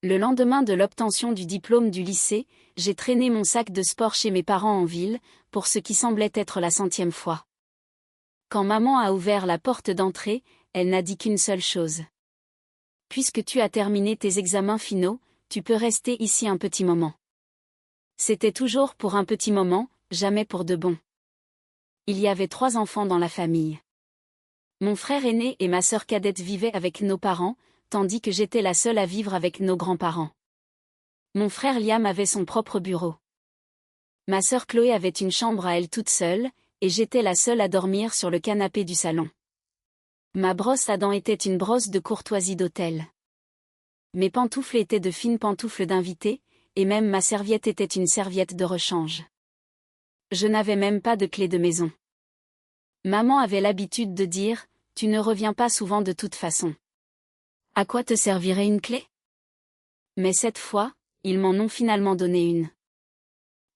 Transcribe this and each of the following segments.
Le lendemain de l'obtention du diplôme du lycée, j'ai traîné mon sac de sport chez mes parents en ville, pour ce qui semblait être la 100e fois. Quand maman a ouvert la porte d'entrée, elle n'a dit qu'une seule chose. Puisque tu as terminé tes examens finaux, tu peux rester ici un petit moment. C'était toujours pour un petit moment, jamais pour de bon. Il y avait 3 enfants dans la famille. Mon frère aîné et ma sœur cadette vivaient avec nos parents, tandis que j'étais la seule à vivre avec nos grands-parents. Mon frère Liam avait son propre bureau. Ma sœur Chloé avait une chambre à elle toute seule, et j'étais la seule à dormir sur le canapé du salon. Ma brosse à dents était une brosse de courtoisie d'hôtel. Mes pantoufles étaient de fines pantoufles d'invité, et même ma serviette était une serviette de rechange. Je n'avais même pas de clé de maison. Maman avait l'habitude de dire, « Tu ne reviens pas souvent de toute façon. À quoi te servirait une clé ?» Mais cette fois, ils m'en ont finalement donné une.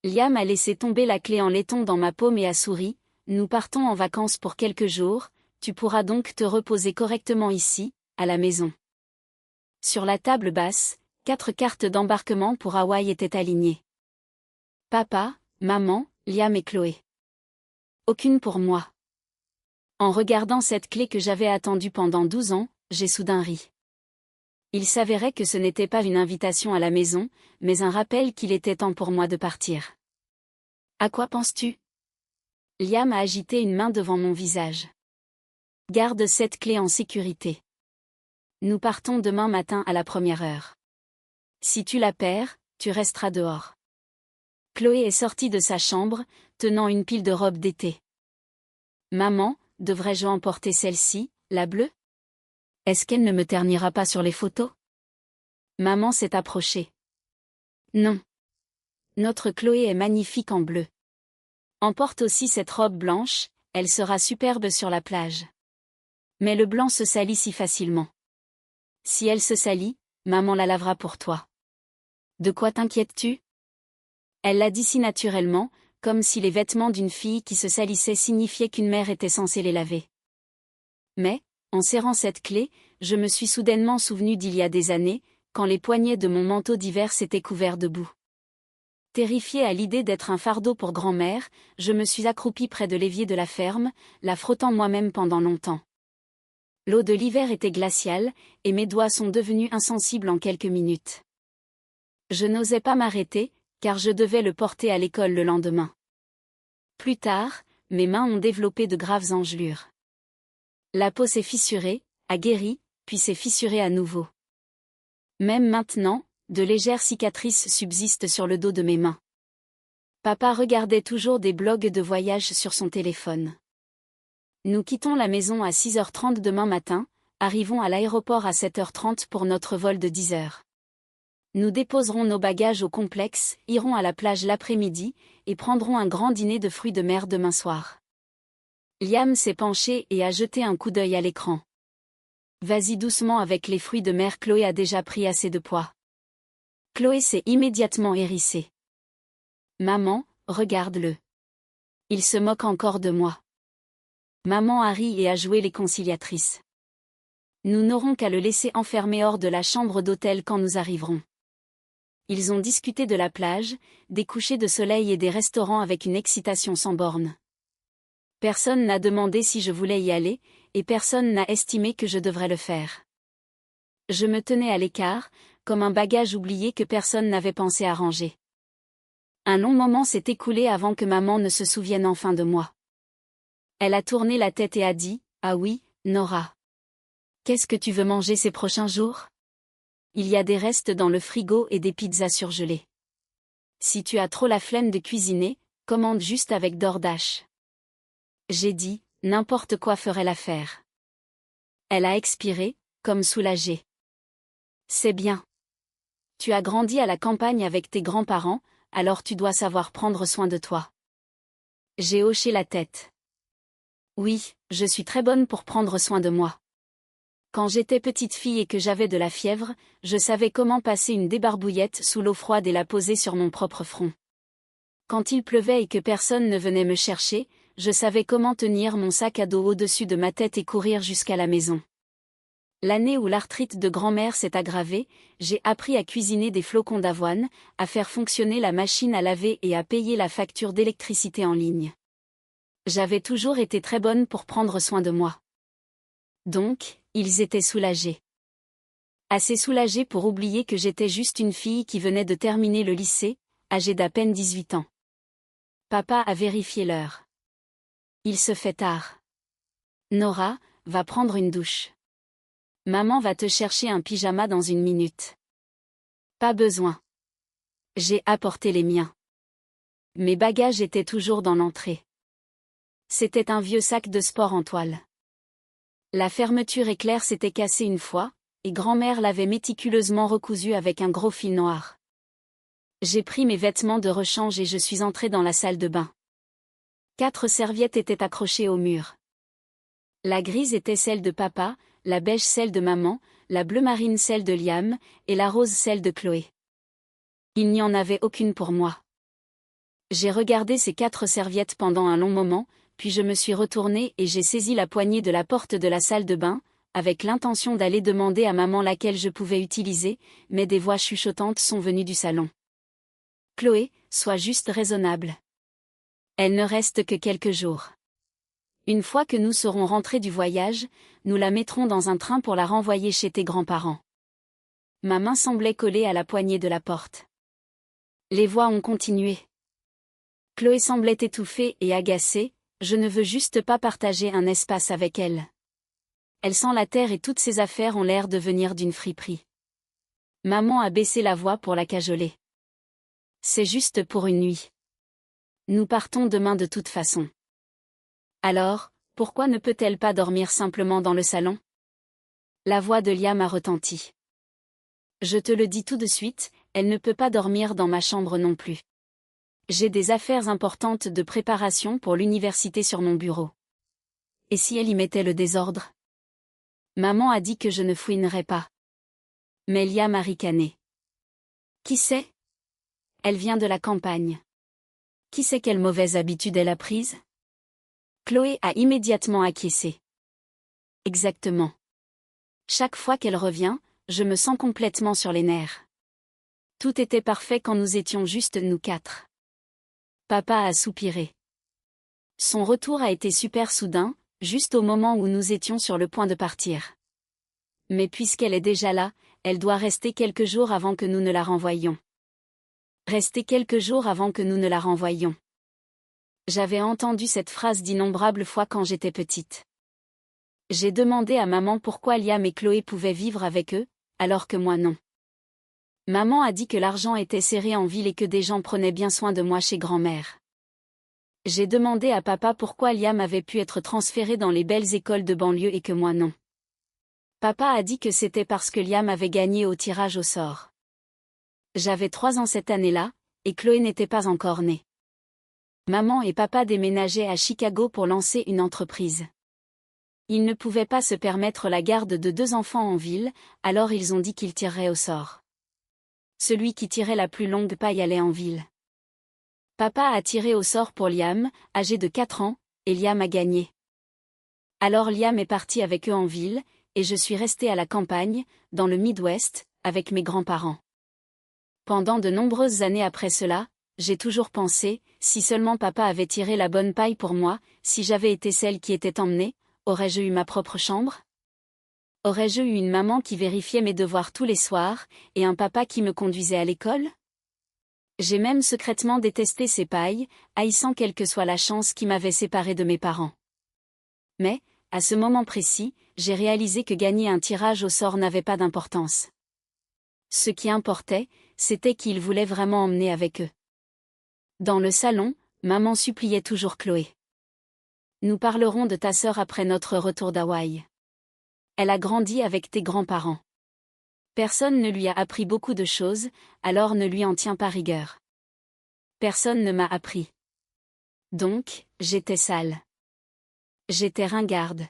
Liam a laissé tomber la clé en laiton dans ma paume et a souri, « Nous partons en vacances pour quelques jours, tu pourras donc te reposer correctement ici, à la maison. » Sur la table basse, 4 cartes d'embarquement pour Hawaï étaient alignées. Papa, maman, Liam et Chloé. Aucune pour moi. En regardant cette clé que j'avais attendue pendant 12 ans, j'ai soudain ri. Il s'avérait que ce n'était pas une invitation à la maison, mais un rappel qu'il était temps pour moi de partir. À quoi penses-tu ? Liam a agité une main devant mon visage. Garde cette clé en sécurité. Nous partons demain matin à la 1re heure. Si tu la perds, tu resteras dehors. Chloé est sortie de sa chambre, tenant une pile de robes d'été. Maman, devrais-je emporter celle-ci, la bleue ? Est-ce qu'elle ne me ternira pas sur les photos ? Maman s'est approchée. Non. Notre Chloé est magnifique en bleu. Emporte aussi cette robe blanche, elle sera superbe sur la plage. Mais le blanc se salit si facilement. Si elle se salit, maman la lavera pour toi. De quoi t'inquiètes-tu ? Elle l'a dit si naturellement, comme si les vêtements d'une fille qui se salissaient signifiaient qu'une mère était censée les laver. Mais, en serrant cette clé, je me suis soudainement souvenu d'il y a des années, quand les poignets de mon manteau d'hiver s'étaient couverts de boue. Terrifiée à l'idée d'être un fardeau pour grand-mère, je me suis accroupie près de l'évier de la ferme, la frottant moi-même pendant longtemps. L'eau de l'hiver était glaciale, et mes doigts sont devenus insensibles en quelques minutes. Je n'osais pas m'arrêter, car je devais le porter à l'école le lendemain. Plus tard, mes mains ont développé de graves engelures. La peau s'est fissurée, a guéri, puis s'est fissurée à nouveau. Même maintenant, de légères cicatrices subsistent sur le dos de mes mains. Papa regardait toujours des blogs de voyage sur son téléphone. Nous quittons la maison à 6h30 demain matin, arrivons à l'aéroport à 7h30 pour notre vol de 10h. Nous déposerons nos bagages au complexe, irons à la plage l'après-midi, et prendrons un grand dîner de fruits de mer demain soir. Liam s'est penché et a jeté un coup d'œil à l'écran. Vas-y doucement avec les fruits de mer, Chloé a déjà pris assez de poids. Chloé s'est immédiatement hérissée. Maman, regarde-le. Il se moque encore de moi. Maman a ri et a joué les conciliatrices. Nous n'aurons qu'à le laisser enfermer hors de la chambre d'hôtel quand nous arriverons. Ils ont discuté de la plage, des couchers de soleil et des restaurants avec une excitation sans borne. Personne n'a demandé si je voulais y aller, et personne n'a estimé que je devrais le faire. Je me tenais à l'écart, comme un bagage oublié que personne n'avait pensé à ranger. Un long moment s'est écoulé avant que maman ne se souvienne enfin de moi. Elle a tourné la tête et a dit, « Ah oui, Nora. Qu'est-ce que tu veux manger ces prochains jours ? Il y a des restes dans le frigo et des pizzas surgelées. Si tu as trop la flemme de cuisiner, commande juste avec DoorDash. » J'ai dit, n'importe quoi ferait l'affaire. Elle a expiré, comme soulagée. C'est bien. Tu as grandi à la campagne avec tes grands-parents, alors tu dois savoir prendre soin de toi. J'ai hoché la tête. Oui, je suis très bonne pour prendre soin de moi. Quand j'étais petite fille et que j'avais de la fièvre, je savais comment passer une débarbouillette sous l'eau froide et la poser sur mon propre front. Quand il pleuvait et que personne ne venait me chercher, je savais comment tenir mon sac à dos au-dessus de ma tête et courir jusqu'à la maison. L'année où l'arthrite de grand-mère s'est aggravée, j'ai appris à cuisiner des flocons d'avoine, à faire fonctionner la machine à laver et à payer la facture d'électricité en ligne. J'avais toujours été très bonne pour prendre soin de moi. Donc, ils étaient soulagés. Assez soulagés pour oublier que j'étais juste une fille qui venait de terminer le lycée, âgée d'à peine 18 ans. Papa a vérifié l'heure. Il se fait tard. Nora, va prendre une douche. Maman va te chercher un pyjama dans une minute. Pas besoin. J'ai apporté les miens. Mes bagages étaient toujours dans l'entrée. C'était un vieux sac de sport en toile. La fermeture éclair s'était cassée une fois, et grand-mère l'avait méticuleusement recousu avec un gros fil noir. J'ai pris mes vêtements de rechange et je suis entrée dans la salle de bain. 4 serviettes étaient accrochées au mur. La grise était celle de papa, la beige celle de maman, la bleu marine celle de Liam, et la rose celle de Chloé. Il n'y en avait aucune pour moi. J'ai regardé ces 4 serviettes pendant un long moment, puis je me suis retournée et j'ai saisi la poignée de la porte de la salle de bain, avec l'intention d'aller demander à maman laquelle je pouvais utiliser, mais des voix chuchotantes sont venues du salon. Chloé, sois juste raisonnable. Elle ne reste que quelques jours. Une fois que nous serons rentrés du voyage, nous la mettrons dans un train pour la renvoyer chez tes grands-parents. Ma main semblait collée à la poignée de la porte. Les voix ont continué. Chloé semblait étouffée et agacée, je ne veux juste pas partager un espace avec elle. Elle sent la terre et toutes ses affaires ont l'air de venir d'une friperie. Maman a baissé la voix pour la cajoler. C'est juste pour une nuit. Nous partons demain de toute façon. Alors, pourquoi ne peut-elle pas dormir simplement dans le salon? La voix de Liam a retenti. Je te le dis tout de suite, elle ne peut pas dormir dans ma chambre non plus. J'ai des affaires importantes de préparation pour l'université sur mon bureau. Et si elle y mettait le désordre? Maman a dit que je ne fouinerais pas. Mais Liam a ricané. Qui sait? Elle vient de la campagne. Qui sait quelle mauvaise habitude elle a prise? Chloé a immédiatement acquiescé. Exactement. Chaque fois qu'elle revient, je me sens complètement sur les nerfs. Tout était parfait quand nous étions juste nous 4. Papa a soupiré. Son retour a été super soudain, juste au moment où nous étions sur le point de partir. Mais puisqu'elle est déjà là, elle doit rester quelques jours avant que nous ne la renvoyions. Rester quelques jours avant que nous ne la renvoyions. J'avais entendu cette phrase d'innombrables fois quand j'étais petite. J'ai demandé à maman pourquoi Liam et Chloé pouvaient vivre avec eux, alors que moi non. Maman a dit que l'argent était serré en ville et que des gens prenaient bien soin de moi chez grand-mère. J'ai demandé à papa pourquoi Liam avait pu être transféré dans les belles écoles de banlieue et que moi non. Papa a dit que c'était parce que Liam avait gagné au tirage au sort. J'avais 3 ans cette année-là, et Chloé n'était pas encore née. Maman et papa déménageaient à Chicago pour lancer une entreprise. Ils ne pouvaient pas se permettre la garde de 2 enfants en ville, alors ils ont dit qu'ils tireraient au sort. Celui qui tirait la plus longue paille allait en ville. Papa a tiré au sort pour Liam, âgé de 4 ans, et Liam a gagné. Alors Liam est parti avec eux en ville, et je suis restée à la campagne, dans le Midwest, avec mes grands-parents. Pendant de nombreuses années après cela, j'ai toujours pensé, si seulement papa avait tiré la bonne paille pour moi, si j'avais été celle qui était emmenée, aurais-je eu ma propre chambre? Aurais-je eu une maman qui vérifiait mes devoirs tous les soirs, et un papa qui me conduisait à l'école? J'ai même secrètement détesté ces pailles, haïssant quelle que soit la chance qui m'avait séparée de mes parents. Mais, à ce moment précis, j'ai réalisé que gagner un tirage au sort n'avait pas d'importance. Ce qui importait, c'était qu'ils voulaient vraiment emmener avec eux. Dans le salon, maman suppliait toujours Chloé. Nous parlerons de ta sœur après notre retour d'Hawaï. Elle a grandi avec tes grands-parents. Personne ne lui a appris beaucoup de choses, alors ne lui en tiens pas rigueur. Personne ne m'a appris. Donc, j'étais sale. J'étais ringarde.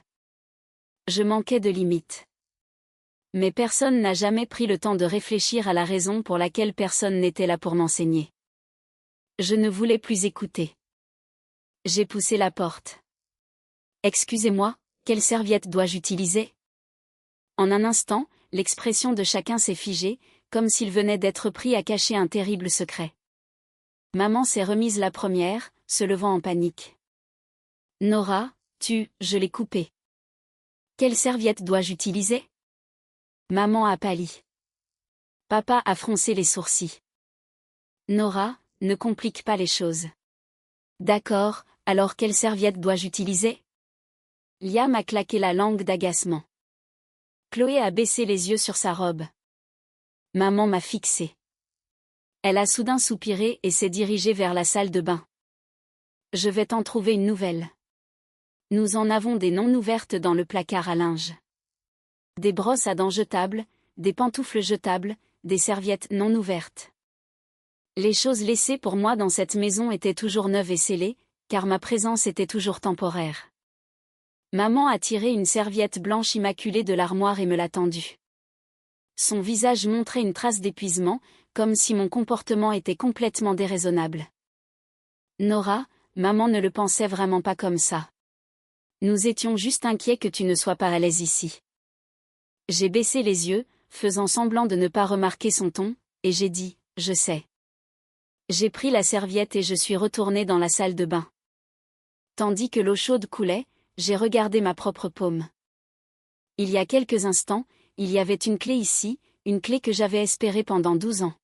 Je manquais de limites. Mais personne n'a jamais pris le temps de réfléchir à la raison pour laquelle personne n'était là pour m'enseigner. Je ne voulais plus écouter. J'ai poussé la porte. Excusez-moi, quelle serviette dois-je utiliser? En un instant, l'expression de chacun s'est figée, comme s'il venait d'être pris à cacher un terrible secret. Maman s'est remise la première, se levant en panique. Nora, je l'ai coupé. Quelle serviette dois-je utiliser? Maman a pâli. Papa a froncé les sourcils. Nora, ne complique pas les choses. D'accord, alors quelle serviette dois-je utiliser? Liam a claqué la langue d'agacement. Chloé a baissé les yeux sur sa robe. Maman m'a fixée. Elle a soudain soupiré et s'est dirigée vers la salle de bain. Je vais t'en trouver une nouvelle. Nous en avons des non ouvertes dans le placard à linge. Des brosses à dents jetables, des pantoufles jetables, des serviettes non ouvertes. Les choses laissées pour moi dans cette maison étaient toujours neuves et scellées, car ma présence était toujours temporaire. Maman a tiré une serviette blanche immaculée de l'armoire et me l'a tendue. Son visage montrait une trace d'épuisement, comme si mon comportement était complètement déraisonnable. Nora, maman ne le pensait vraiment pas comme ça. Nous étions juste inquiets que tu ne sois pas à l'aise ici. J'ai baissé les yeux, faisant semblant de ne pas remarquer son ton, et j'ai dit, je sais. J'ai pris la serviette et je suis retournée dans la salle de bain. Tandis que l'eau chaude coulait, j'ai regardé ma propre paume. Il y a quelques instants, il y avait une clé ici, une clé que j'avais espérée pendant 12 ans.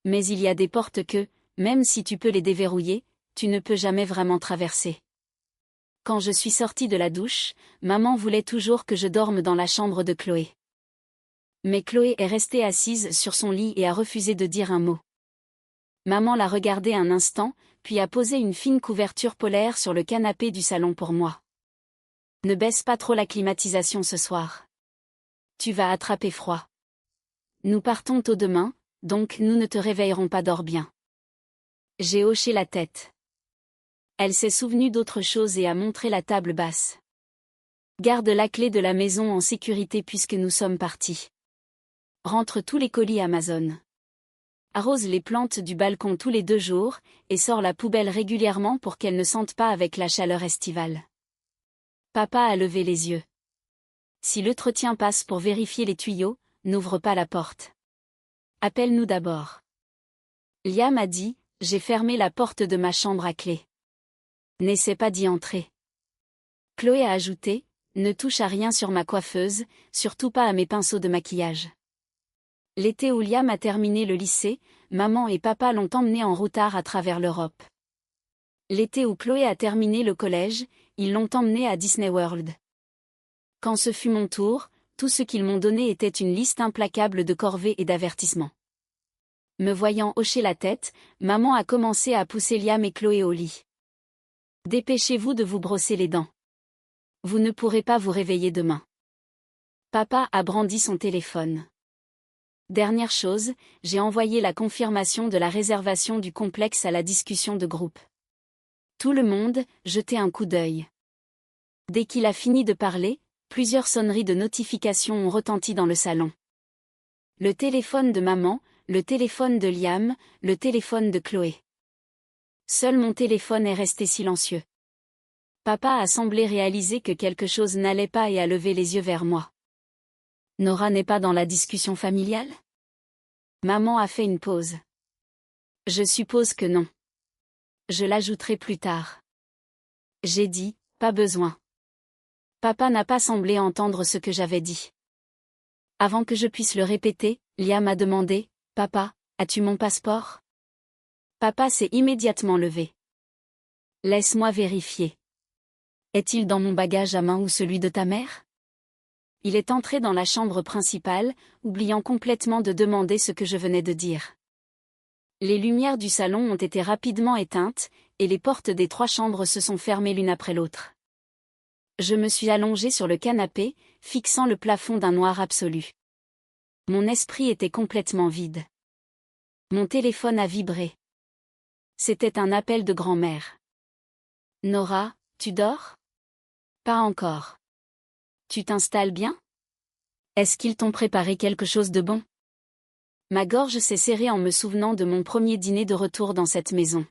Mais il y a des portes que, même si tu peux les déverrouiller, tu ne peux jamais vraiment traverser. Quand je suis sortie de la douche, maman voulait toujours que je dorme dans la chambre de Chloé. Mais Chloé est restée assise sur son lit et a refusé de dire un mot. Maman l'a regardée un instant, puis a posé une fine couverture polaire sur le canapé du salon pour moi. Ne baisse pas trop la climatisation ce soir. Tu vas attraper froid. Nous partons tôt demain, donc nous ne te réveillerons pas, dors bien. J'ai hoché la tête. Elle s'est souvenue d'autre chose et a montré la table basse. Garde la clé de la maison en sécurité puisque nous sommes partis. Rentre tous les colis Amazon. Arrose les plantes du balcon tous les 2 jours, et sors la poubelle régulièrement pour qu'elles ne sentent pas avec la chaleur estivale. Papa a levé les yeux. Si l'entretien passe pour vérifier les tuyaux, n'ouvre pas la porte. Appelle-nous d'abord. Liam a dit, j'ai fermé la porte de ma chambre à clé. N'essaie pas d'y entrer. Chloé a ajouté, ne touche à rien sur ma coiffeuse, surtout pas à mes pinceaux de maquillage. L'été où Liam a terminé le lycée, maman et papa l'ont emmené en routard à travers l'Europe. L'été où Chloé a terminé le collège, ils l'ont emmenée à Disney World. Quand ce fut mon tour, tout ce qu'ils m'ont donné était une liste implacable de corvées et d'avertissements. Me voyant hocher la tête, maman a commencé à pousser Liam et Chloé au lit. Dépêchez-vous de vous brosser les dents. Vous ne pourrez pas vous réveiller demain. Papa a brandi son téléphone. Dernière chose, j'ai envoyé la confirmation de la réservation du complexe à la discussion de groupe. Tout le monde, jetez un coup d'œil. Dès qu'il a fini de parler, plusieurs sonneries de notification ont retenti dans le salon. Le téléphone de maman, le téléphone de Liam, le téléphone de Chloé. Seul mon téléphone est resté silencieux. Papa a semblé réaliser que quelque chose n'allait pas et a levé les yeux vers moi. Nora n'est pas dans la discussion familiale? Maman a fait une pause. Je suppose que non. Je l'ajouterai plus tard. J'ai dit, pas besoin. Papa n'a pas semblé entendre ce que j'avais dit. Avant que je puisse le répéter, Liam a demandé, Papa, as-tu mon passeport? Papa s'est immédiatement levé. Laisse-moi vérifier. Est-il dans mon bagage à main ou celui de ta mère? Il est entré dans la chambre principale, oubliant complètement de demander ce que je venais de dire. Les lumières du salon ont été rapidement éteintes, et les portes des 3 chambres se sont fermées l'une après l'autre. Je me suis allongée sur le canapé, fixant le plafond d'un noir absolu. Mon esprit était complètement vide. Mon téléphone a vibré. C'était un appel de grand-mère. Nora, tu dors? Pas encore. Tu t'installes bien? Est-ce qu'ils t'ont préparé quelque chose de bon? Ma gorge s'est serrée en me souvenant de mon premier dîner de retour dans cette maison.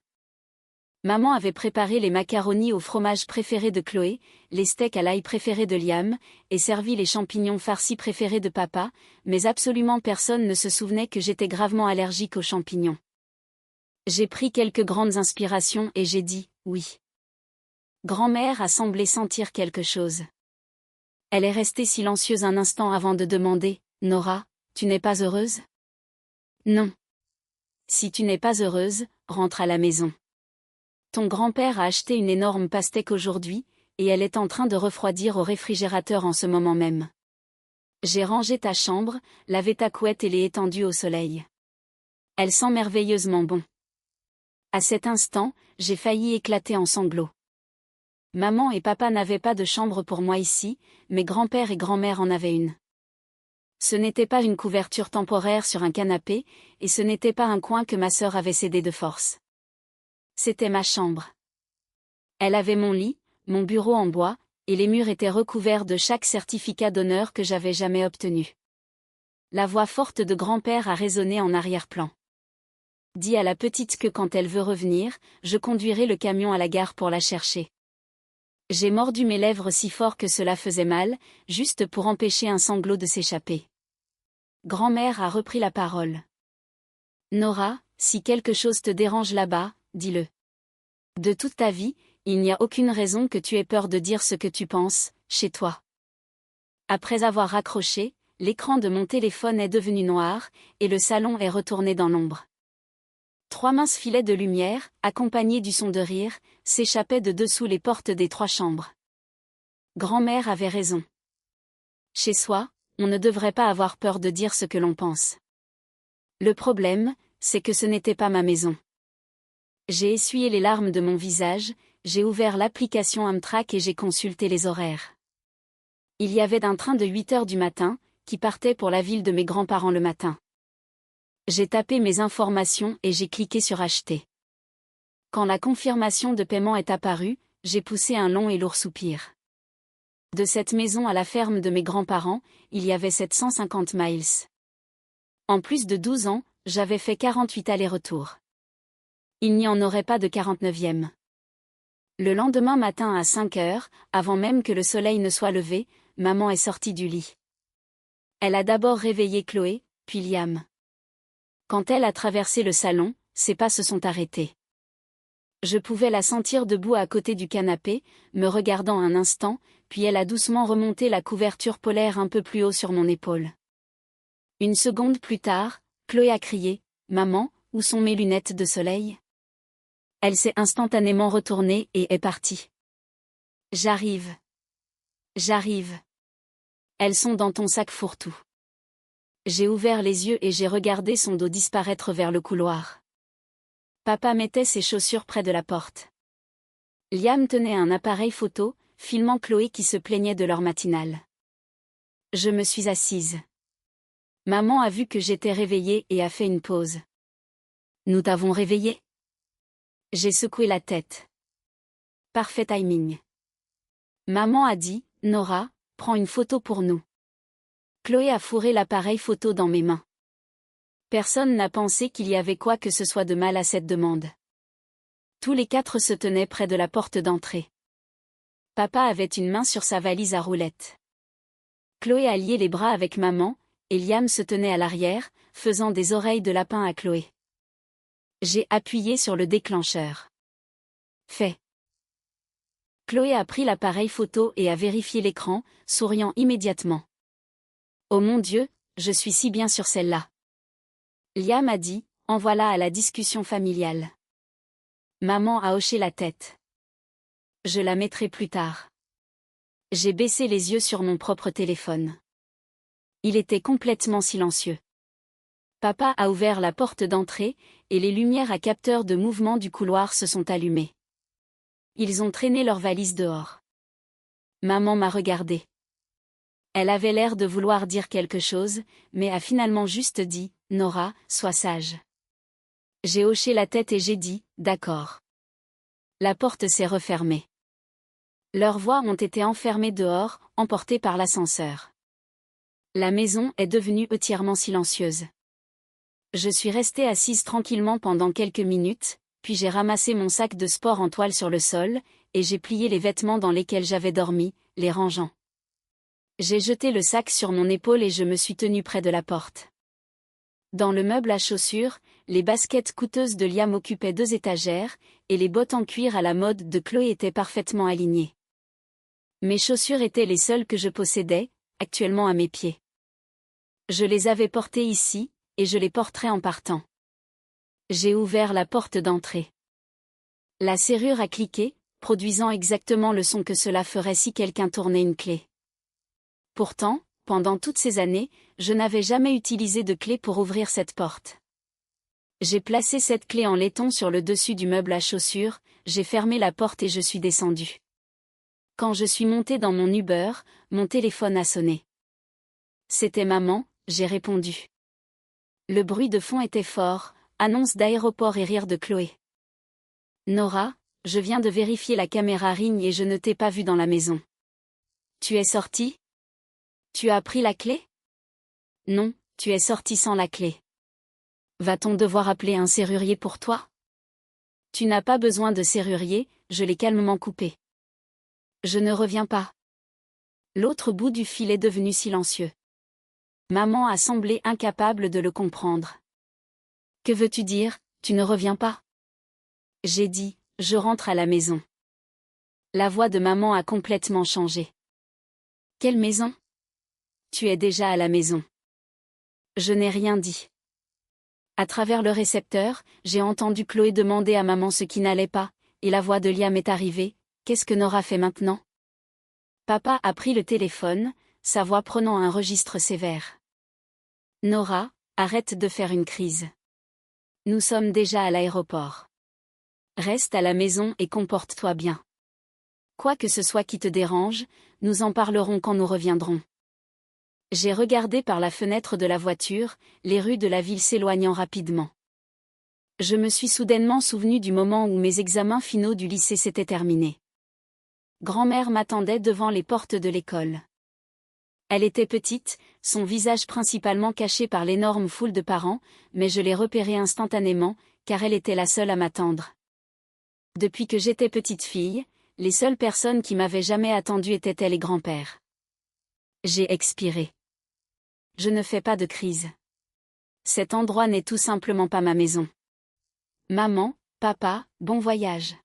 Maman avait préparé les macaronis au fromage préférés de Chloé, les steaks à l'ail préférés de Liam, et servi les champignons farcis préférés de papa, mais absolument personne ne se souvenait que j'étais gravement allergique aux champignons. J'ai pris quelques grandes inspirations et j'ai dit « oui ». Grand-mère a semblé sentir quelque chose. Elle est restée silencieuse un instant avant de demander « Nora, tu n'es pas heureuse ?» « Non. »« Si tu n'es pas heureuse, rentre à la maison. Ton grand-père a acheté une énorme pastèque aujourd'hui, et elle est en train de refroidir au réfrigérateur en ce moment même. J'ai rangé ta chambre, lavé ta couette et l'ai étendue au soleil. Elle sent merveilleusement bon. » À cet instant, j'ai failli éclater en sanglots. Maman et papa n'avaient pas de chambre pour moi ici, mais grand-père et grand-mère en avaient une. Ce n'était pas une couverture temporaire sur un canapé, et ce n'était pas un coin que ma sœur avait cédé de force. C'était ma chambre. Elle avait mon lit, mon bureau en bois, et les murs étaient recouverts de chaque certificat d'honneur que j'avais jamais obtenu. La voix forte de grand-père a résonné en arrière-plan. Dis à la petite que quand elle veut revenir, je conduirai le camion à la gare pour la chercher. J'ai mordu mes lèvres si fort que cela faisait mal, juste pour empêcher un sanglot de s'échapper. Grand-mère a repris la parole. Nora, si quelque chose te dérange là-bas, dis-le. De toute ta vie, il n'y a aucune raison que tu aies peur de dire ce que tu penses, chez toi. Après avoir raccroché, l'écran de mon téléphone est devenu noir, et le salon est retourné dans l'ombre. 3 minces filets de lumière, accompagnés du son de rire, s'échappaient de dessous les portes des 3 chambres. Grand-mère avait raison. Chez soi, on ne devrait pas avoir peur de dire ce que l'on pense. Le problème, c'est que ce n'était pas ma maison. J'ai essuyé les larmes de mon visage, j'ai ouvert l'application Amtrak et j'ai consulté les horaires. Il y avait un train de 8 heures du matin, qui partait pour la ville de mes grands-parents le matin. J'ai tapé mes informations et j'ai cliqué sur Acheter. Quand la confirmation de paiement est apparue, j'ai poussé un long et lourd soupir. De cette maison à la ferme de mes grands-parents, il y avait 750 miles. En plus de 12 ans, j'avais fait 48 allers-retours. Il n'y en aurait pas de 49e. Le lendemain matin à 5 heures, avant même que le soleil ne soit levé, maman est sortie du lit. Elle a d'abord réveillé Chloé, puis Liam. Quand elle a traversé le salon, ses pas se sont arrêtés. Je pouvais la sentir debout à côté du canapé, me regardant un instant, puis elle a doucement remonté la couverture polaire un peu plus haut sur mon épaule. Une seconde plus tard, Chloé a crié « Maman, où sont mes lunettes de soleil ?» Elle s'est instantanément retournée et est partie. « J'arrive. J'arrive. Elles sont dans ton sac fourre-tout. » J'ai ouvert les yeux et j'ai regardé son dos disparaître vers le couloir. Papa mettait ses chaussures près de la porte. Liam tenait un appareil photo, filmant Chloé qui se plaignait de l'heure matinale. Je me suis assise. Maman a vu que j'étais réveillée et a fait une pause. Nous t'avons réveillée? J'ai secoué la tête. Parfait timing. Maman a dit, Nora, prends une photo pour nous. Chloé a fourré l'appareil photo dans mes mains. Personne n'a pensé qu'il y avait quoi que ce soit de mal à cette demande. Tous les 4 se tenaient près de la porte d'entrée. Papa avait une main sur sa valise à roulettes. Chloé a lié les bras avec maman, et Liam se tenait à l'arrière, faisant des oreilles de lapin à Chloé. J'ai appuyé sur le déclencheur. Fait. Chloé a pris l'appareil photo et a vérifié l'écran, souriant immédiatement. Oh mon Dieu, je suis si bien sur celle-là. Liam a dit, en voilà à la discussion familiale. Maman a hoché la tête. Je la mettrai plus tard. J'ai baissé les yeux sur mon propre téléphone. Il était complètement silencieux. Papa a ouvert la porte d'entrée, et les lumières à capteur de mouvement du couloir se sont allumées. Ils ont traîné leurs valises dehors. Maman m'a regardé. Elle avait l'air de vouloir dire quelque chose, mais a finalement juste dit, « Nora, sois sage. » J'ai hoché la tête et j'ai dit, « D'accord. » La porte s'est refermée. Leurs voix ont été enfermées dehors, emportées par l'ascenseur. La maison est devenue entièrement silencieuse. Je suis restée assise tranquillement pendant quelques minutes, puis j'ai ramassé mon sac de sport en toile sur le sol, et j'ai plié les vêtements dans lesquels j'avais dormi, les rangeant. J'ai jeté le sac sur mon épaule et je me suis tenue près de la porte. Dans le meuble à chaussures, les baskets coûteuses de Liam occupaient 2 étagères, et les bottes en cuir à la mode de Chloé étaient parfaitement alignées. Mes chaussures étaient les seules que je possédais, actuellement à mes pieds. Je les avais portées ici, et je les porterai en partant. J'ai ouvert la porte d'entrée. La serrure a cliqué, produisant exactement le son que cela ferait si quelqu'un tournait une clé. Pourtant, pendant toutes ces années, je n'avais jamais utilisé de clé pour ouvrir cette porte. J'ai placé cette clé en laiton sur le dessus du meuble à chaussures, j'ai fermé la porte et je suis descendue. Quand je suis montée dans mon Uber, mon téléphone a sonné. C'était maman, j'ai répondu. Le bruit de fond était fort, annonce d'aéroport et rire de Chloé. Nora, je viens de vérifier la caméra Ring et je ne t'ai pas vue dans la maison. Tu es sortie? Tu as pris la clé? Non, tu es sortie sans la clé. Va-t-on devoir appeler un serrurier pour toi? Tu n'as pas besoin de serrurier, je l'ai calmement coupé. Je ne reviens pas. L'autre bout du fil est devenu silencieux. Maman a semblé incapable de le comprendre. Que veux-tu dire, tu ne reviens pas? J'ai dit, je rentre à la maison. La voix de maman a complètement changé. Quelle maison? Tu es déjà à la maison. Je n'ai rien dit. À travers le récepteur, j'ai entendu Chloé demander à maman ce qui n'allait pas, et la voix de Liam est arrivée. Qu'est-ce que Nora fait maintenant? Papa a pris le téléphone, sa voix prenant un registre sévère. Nora, arrête de faire une crise. Nous sommes déjà à l'aéroport. Reste à la maison et comporte-toi bien. Quoi que ce soit qui te dérange, nous en parlerons quand nous reviendrons. J'ai regardé par la fenêtre de la voiture, les rues de la ville s'éloignant rapidement. Je me suis soudainement souvenu du moment où mes examens finaux du lycée s'étaient terminés. Grand-mère m'attendait devant les portes de l'école. Elle était petite, son visage principalement caché par l'énorme foule de parents, mais je l'ai repérée instantanément, car elle était la seule à m'attendre. Depuis que j'étais petite fille, les seules personnes qui m'avaient jamais attendue étaient elle et grand-père. J'ai expiré. Je ne fais pas de crise. Cet endroit n'est tout simplement pas ma maison. Maman, papa, bon voyage.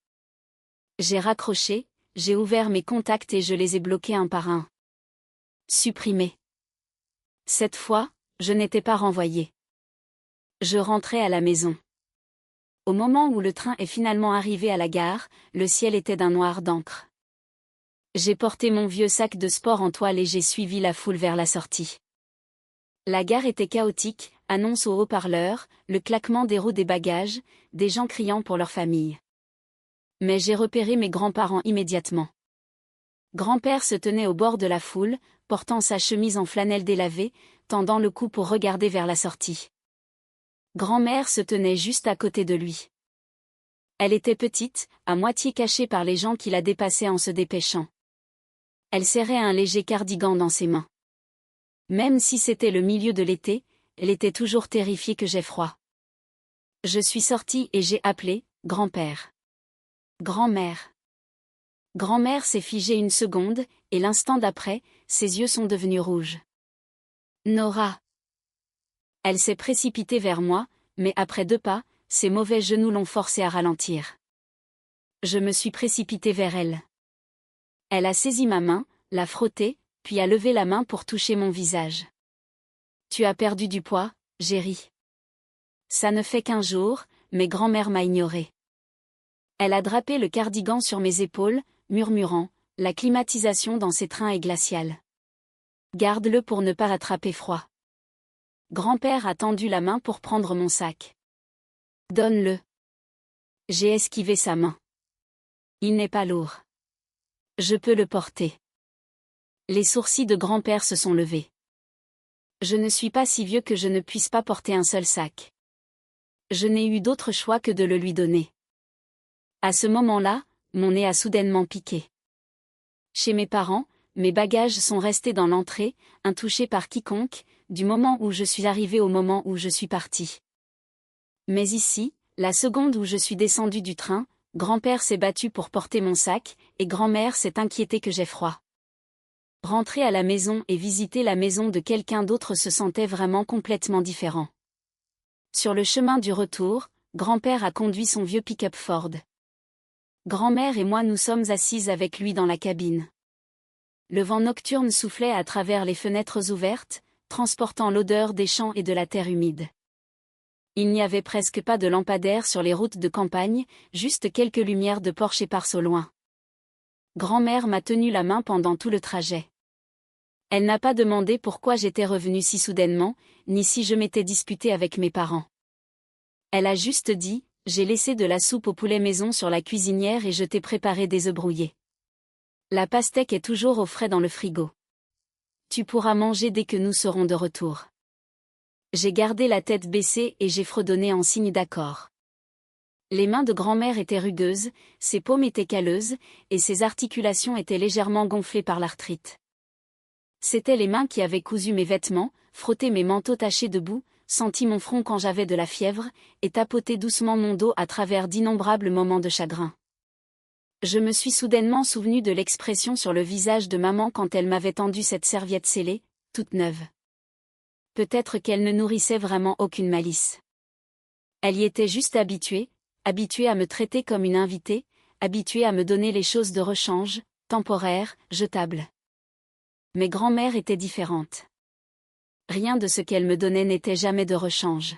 J'ai raccroché, j'ai ouvert mes contacts et je les ai bloqués un par un. Supprimés. Cette fois, je n'étais pas renvoyée. Je rentrais à la maison. Au moment où le train est finalement arrivé à la gare, le ciel était d'un noir d'encre. J'ai porté mon vieux sac de sport en toile et j'ai suivi la foule vers la sortie. La gare était chaotique, annonce au haut-parleur, le claquement des roues des bagages, des gens criant pour leur famille. Mais j'ai repéré mes grands-parents immédiatement. Grand-père se tenait au bord de la foule, portant sa chemise en flanelle délavée, tendant le cou pour regarder vers la sortie. Grand-mère se tenait juste à côté de lui. Elle était petite, à moitié cachée par les gens qui la dépassaient en se dépêchant. Elle serrait un léger cardigan dans ses mains. Même si c'était le milieu de l'été, elle était toujours terrifiée que j'ai froid. Je suis sortie et j'ai appelé « grand-père ». Grand-mère. Grand-mère s'est figée une seconde, et l'instant d'après, ses yeux sont devenus rouges. Nora. Elle s'est précipitée vers moi, mais après 2 pas, ses mauvais genoux l'ont forcée à ralentir. Je me suis précipitée vers elle. Elle a saisi ma main, l'a frottée, puis a levé la main pour toucher mon visage. Tu as perdu du poids, j'ai ri. Ça ne fait qu'1 jour, mais grand-mère m'a ignorée. Elle a drapé le cardigan sur mes épaules, murmurant, la climatisation dans ces trains est glaciale. Garde-le pour ne pas attraper froid. Grand-père a tendu la main pour prendre mon sac. Donne-le. J'ai esquivé sa main. Il n'est pas lourd. Je peux le porter. Les sourcils de grand-père se sont levés. Je ne suis pas si vieux que je ne puisse pas porter un seul sac. Je n'ai eu d'autre choix que de le lui donner. À ce moment-là, mon nez a soudainement piqué. Chez mes parents, mes bagages sont restés dans l'entrée, intouchés par quiconque, du moment où je suis arrivée au moment où je suis partie. Mais ici, La seconde où je suis descendu du train, grand-père s'est battu pour porter mon sac, et grand-mère s'est inquiétée que j'ai froid. Rentrer à la maison et visiter la maison de quelqu'un d'autre se sentait vraiment complètement différent. Sur le chemin du retour, grand-père a conduit son vieux pick-up Ford. Grand-mère et moi nous sommes assises avec lui dans la cabine. Le vent nocturne soufflait à travers les fenêtres ouvertes, transportant l'odeur des champs et de la terre humide. Il n'y avait presque pas de lampadaires sur les routes de campagne, juste quelques lumières de porche éparses au loin. Grand-mère m'a tenu la main pendant tout le trajet. Elle n'a pas demandé pourquoi j'étais revenue si soudainement, ni si je m'étais disputée avec mes parents. Elle a juste dit, j'ai laissé de la soupe au poulet maison sur la cuisinière et je t'ai préparé des œufs brouillés. La pastèque est toujours au frais dans le frigo. Tu pourras manger dès que nous serons de retour. J'ai gardé la tête baissée et j'ai fredonné en signe d'accord. Les mains de grand-mère étaient rugueuses, ses paumes étaient calleuses, et ses articulations étaient légèrement gonflées par l'arthrite. C'étaient les mains qui avaient cousu mes vêtements, frotté mes manteaux tachés de boue, senti mon front quand j'avais de la fièvre, et tapoté doucement mon dos à travers d'innombrables moments de chagrin. Je me suis soudainement souvenu de l'expression sur le visage de maman quand elle m'avait tendu cette serviette scellée, toute neuve. Peut-être qu'elle ne nourrissait vraiment aucune malice. Elle y était juste habituée à me traiter comme une invitée, habituée à me donner les choses de rechange, temporaires, jetables. Mais grand-mère était différente. Rien de ce qu'elle me donnait n'était jamais de rechange.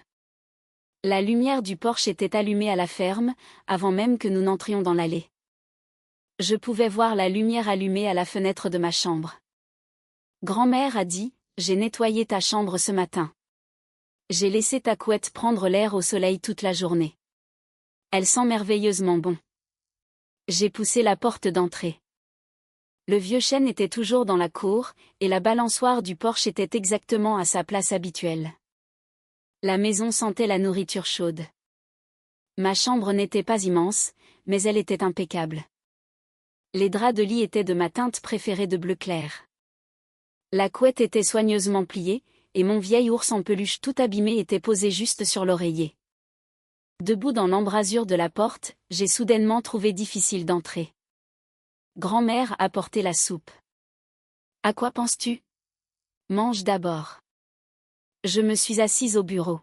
La lumière du porche était allumée à la ferme, avant même que nous n'entrions dans l'allée. Je pouvais voir la lumière allumée à la fenêtre de ma chambre. Grand-mère a dit, j'ai nettoyé ta chambre ce matin. J'ai laissé ta couette prendre l'air au soleil toute la journée. Elle sent merveilleusement bon. J'ai poussé la porte d'entrée. Le vieux chêne était toujours dans la cour, et la balançoire du porche était exactement à sa place habituelle. La maison sentait la nourriture chaude. Ma chambre n'était pas immense, mais elle était impeccable. Les draps de lit étaient de ma teinte préférée de bleu clair. La couette était soigneusement pliée, et mon vieil ours en peluche tout abîmé était posé juste sur l'oreiller. Debout dans l'embrasure de la porte, j'ai soudainement trouvé difficile d'entrer. Grand-mère a porté la soupe. À quoi penses-tu? Mange d'abord. Je me suis assise au bureau.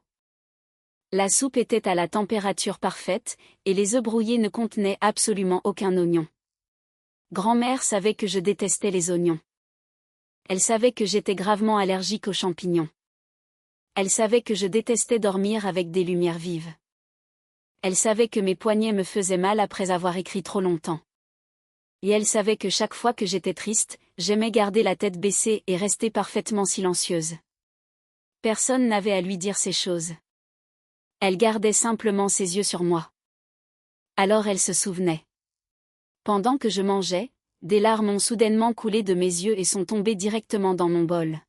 La soupe était à la température parfaite, et les œufs brouillés ne contenaient absolument aucun oignon. Grand-mère savait que je détestais les oignons. Elle savait que j'étais gravement allergique aux champignons. Elle savait que je détestais dormir avec des lumières vives. Elle savait que mes poignets me faisaient mal après avoir écrit trop longtemps. Et elle savait que chaque fois que j'étais triste, j'aimais garder la tête baissée et rester parfaitement silencieuse. Personne n'avait à lui dire ces choses. Elle gardait simplement ses yeux sur moi. Alors elle se souvenait. Pendant que je mangeais, des larmes ont soudainement coulé de mes yeux et sont tombées directement dans mon bol.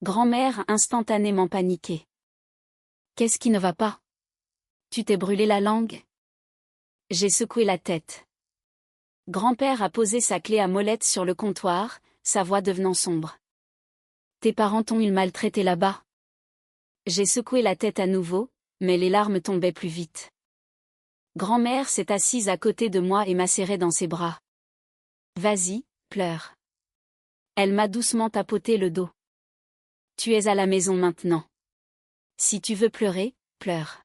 Grand-mère a instantanément paniqué. Qu'est-ce qui ne va pas? Tu t'es brûlé la langue? J'ai secoué la tête. Grand-père a posé sa clé à molette sur le comptoir, sa voix devenant sombre. Tes parents t'ont-ils maltraité là-bas? J'ai secoué la tête à nouveau, mais les larmes tombaient plus vite. Grand-mère s'est assise à côté de moi et m'a serré dans ses bras. Vas-y, pleure. Elle m'a doucement tapoté le dos. Tu es à la maison maintenant. Si tu veux pleurer, pleure.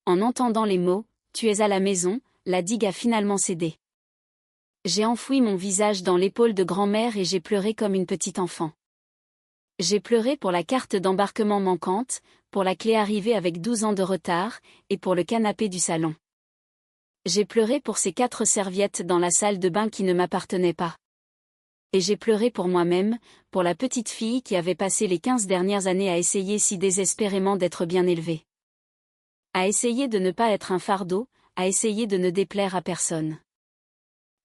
En entendant les mots, tu es à la maison, la digue a finalement cédé. J'ai enfoui mon visage dans l'épaule de grand-mère et j'ai pleuré comme une petite enfant. J'ai pleuré pour la carte d'embarquement manquante, pour la clé arrivée avec 12 ans de retard, et pour le canapé du salon. J'ai pleuré pour ces 4 serviettes dans la salle de bain qui ne m'appartenaient pas. Et j'ai pleuré pour moi-même, pour la petite fille qui avait passé les 15 dernières années à essayer si désespérément d'être bien élevée. À essayer de ne pas être un fardeau, à essayer de ne déplaire à personne.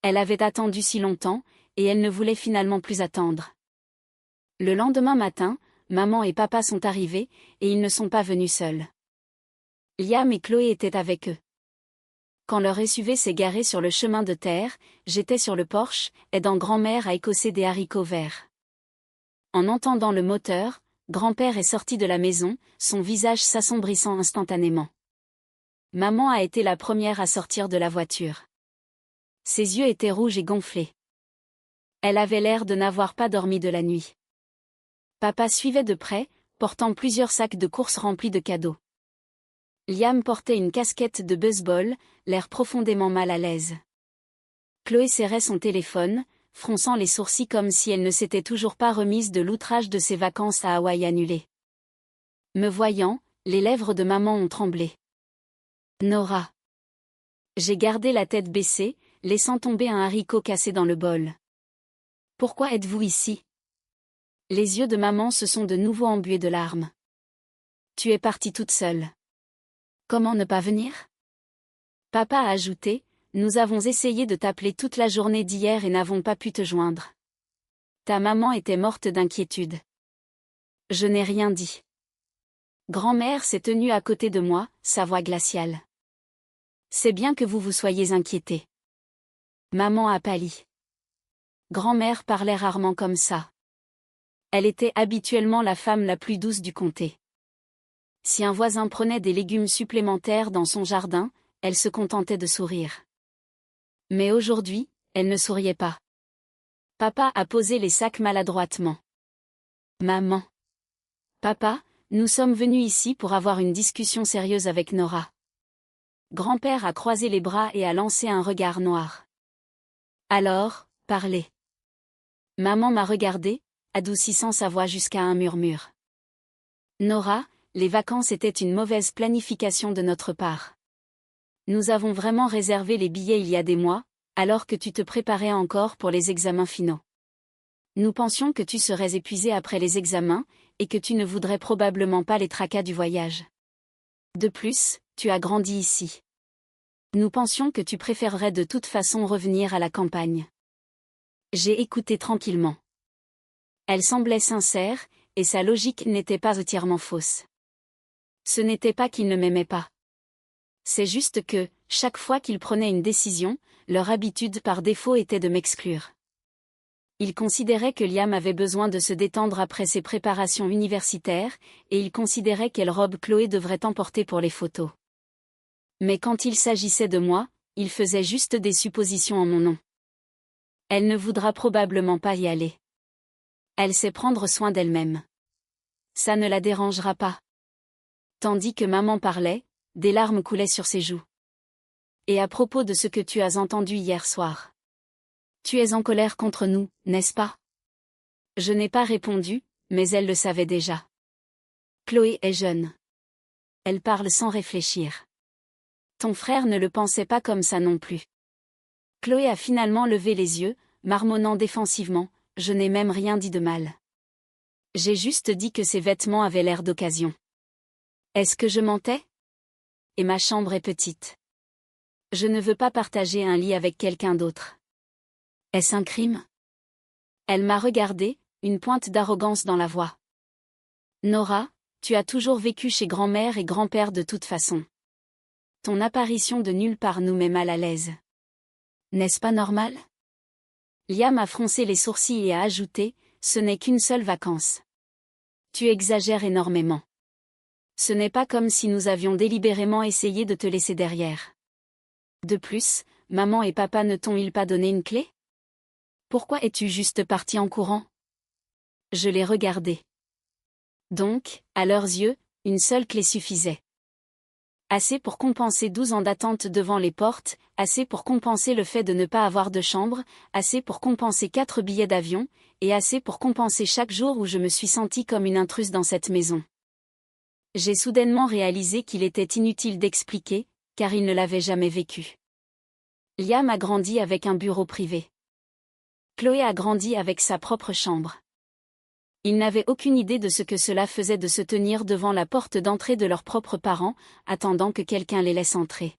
Elle avait attendu si longtemps, et elle ne voulait finalement plus attendre. Le lendemain matin, maman et papa sont arrivés, et ils ne sont pas venus seuls. Liam et Chloé étaient avec eux. Quand leur SUV s'est garé sur le chemin de terre, j'étais sur le porche, aidant grand-mère à écosser des haricots verts. En entendant le moteur, grand-père est sorti de la maison, son visage s'assombrissant instantanément. maman a été la première à sortir de la voiture. Ses yeux étaient rouges et gonflés. Elle avait l'air de n'avoir pas dormi de la nuit. Papa suivait de près, portant plusieurs sacs de courses remplis de cadeaux. Liam portait une casquette de baseball, l'air profondément mal à l'aise. Chloé serrait son téléphone, fronçant les sourcils comme si elle ne s'était toujours pas remise de l'outrage de ses vacances à Hawaï annulées. Me voyant, les lèvres de maman ont tremblé. Nora. J'ai gardé la tête baissée, laissant tomber un haricot cassé dans le bol. Pourquoi êtes-vous ici? Les yeux de maman se sont de nouveau embués de larmes. Tu es partie toute seule. Comment ne pas venir? Papa a ajouté, nous avons essayé de t'appeler toute la journée d'hier et n'avons pas pu te joindre. Ta maman était morte d'inquiétude. Je n'ai rien dit. Grand-mère s'est tenue à côté de moi, sa voix glaciale. C'est bien que vous vous soyez inquiétée. Maman a pâli. Grand-mère parlait rarement comme ça. Elle était habituellement la femme la plus douce du comté. Si un voisin prenait des légumes supplémentaires dans son jardin, elle se contentait de sourire. Mais aujourd'hui, elle ne souriait pas. Papa a posé les sacs maladroitement. Maman. Papa, nous sommes venus ici pour avoir une discussion sérieuse avec Nora. Grand-père a croisé les bras et a lancé un regard noir. Alors, parlez. Maman m'a regardé, adoucissant sa voix jusqu'à un murmure. Nora, les vacances étaient une mauvaise planification de notre part. Nous avons vraiment réservé les billets il y a des mois, alors que tu te préparais encore pour les examens finaux. Nous pensions que tu serais épuisé après les examens, et que tu ne voudrais probablement pas les tracas du voyage. De plus, tu as grandi ici. Nous pensions que tu préférerais de toute façon revenir à la campagne. J'ai écouté tranquillement. Elle semblait sincère, et sa logique n'était pas entièrement fausse. Ce n'était pas qu'ils ne m'aimaient pas. C'est juste que, chaque fois qu'ils prenaient une décision, leur habitude par défaut était de m'exclure. Ils considéraient que Liam avait besoin de se détendre après ses préparations universitaires, et ils considéraient quelle robe Chloé devrait emporter pour les photos. Mais quand il s'agissait de moi, ils faisaient juste des suppositions en mon nom. Elle ne voudra probablement pas y aller. Elle sait prendre soin d'elle-même. Ça ne la dérangera pas. Tandis que maman parlait, des larmes coulaient sur ses joues. Et à propos de ce que tu as entendu hier soir. Tu es en colère contre nous, n'est-ce pas? Je n'ai pas répondu, mais elle le savait déjà. Chloé est jeune. Elle parle sans réfléchir. Ton frère ne le pensait pas comme ça non plus. Chloé a finalement levé les yeux, marmonnant défensivement, je n'ai même rien dit de mal. J'ai juste dit que ses vêtements avaient l'air d'occasion. Est-ce que je mentais? Et ma chambre est petite. Je ne veux pas partager un lit avec quelqu'un d'autre. Est-ce un crime? Elle m'a regardé, une pointe d'arrogance dans la voix. Nora, tu as toujours vécu chez grand-mère et grand-père de toute façon. Ton apparition de nulle part nous met mal à l'aise. N'est-ce pas normal? Liam a froncé les sourcils et a ajouté, ce n'est qu'une seule vacance. Tu exagères énormément. Ce n'est pas comme si nous avions délibérément essayé de te laisser derrière. De plus, maman et papa ne t'ont-ils pas donné une clé? Pourquoi es-tu juste parti en courant? Je les regardais. Donc, à leurs yeux, une seule clé suffisait. Assez pour compenser 12 ans d'attente devant les portes, assez pour compenser le fait de ne pas avoir de chambre, assez pour compenser 4 billets d'avion, et assez pour compenser chaque jour où je me suis sentie comme une intruse dans cette maison. J'ai soudainement réalisé qu'il était inutile d'expliquer, car il ne l'avait jamais vécu. Liam a grandi avec un bureau privé. Chloé a grandi avec sa propre chambre. Ils n'avaient aucune idée de ce que cela faisait de se tenir devant la porte d'entrée de leurs propres parents, attendant que quelqu'un les laisse entrer.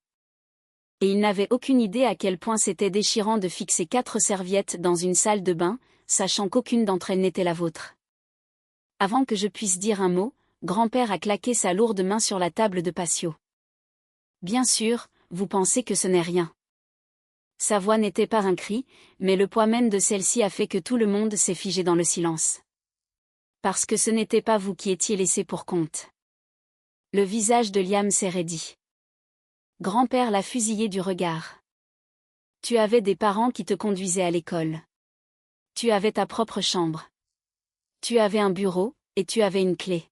Et ils n'avaient aucune idée à quel point c'était déchirant de fixer 4 serviettes dans une salle de bain, sachant qu'aucune d'entre elles n'était la vôtre. Avant que je puisse dire un mot, grand-père a claqué sa lourde main sur la table de patio. Bien sûr, vous pensez que ce n'est rien. Sa voix n'était pas un cri, mais le poids même de celle-ci a fait que tout le monde s'est figé dans le silence. Parce que ce n'était pas vous qui étiez laissé pour compte. Le visage de Liam s'est raidi. Grand-père l'a fusillé du regard. Tu avais des parents qui te conduisaient à l'école. Tu avais ta propre chambre. Tu avais un bureau, et tu avais une clé.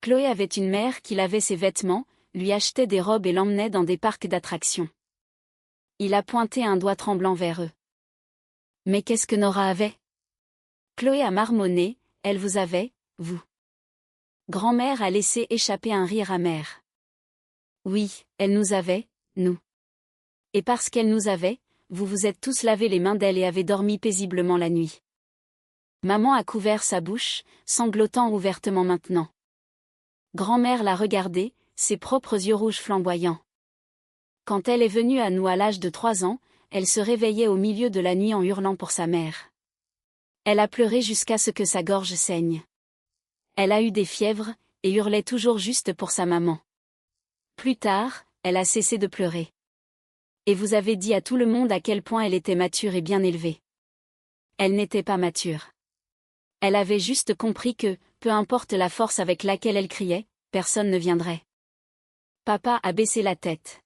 Chloé avait une mère qui lavait ses vêtements, lui achetait des robes et l'emmenait dans des parcs d'attractions. Il a pointé un doigt tremblant vers eux. Mais qu'est-ce que Nora avait? Chloé a marmonné, elle vous avait, vous. Grand-mère a laissé échapper un rire amer. Oui, elle nous avait, nous. Et parce qu'elle nous avait, vous vous êtes tous lavé les mains d'elle et avez dormi paisiblement la nuit. Maman a couvert sa bouche, sanglotant ouvertement maintenant. Grand-mère l'a regardée, ses propres yeux rouges flamboyants. Quand elle est venue à nous à l'âge de 3 ans, elle se réveillait au milieu de la nuit en hurlant pour sa mère. Elle a pleuré jusqu'à ce que sa gorge saigne. Elle a eu des fièvres, et hurlait toujours juste pour sa maman. Plus tard, elle a cessé de pleurer. Et vous avez dit à tout le monde à quel point elle était mature et bien élevée. Elle n'était pas mature. Elle avait juste compris que, peu importe la force avec laquelle elle criait, personne ne viendrait. Papa a baissé la tête.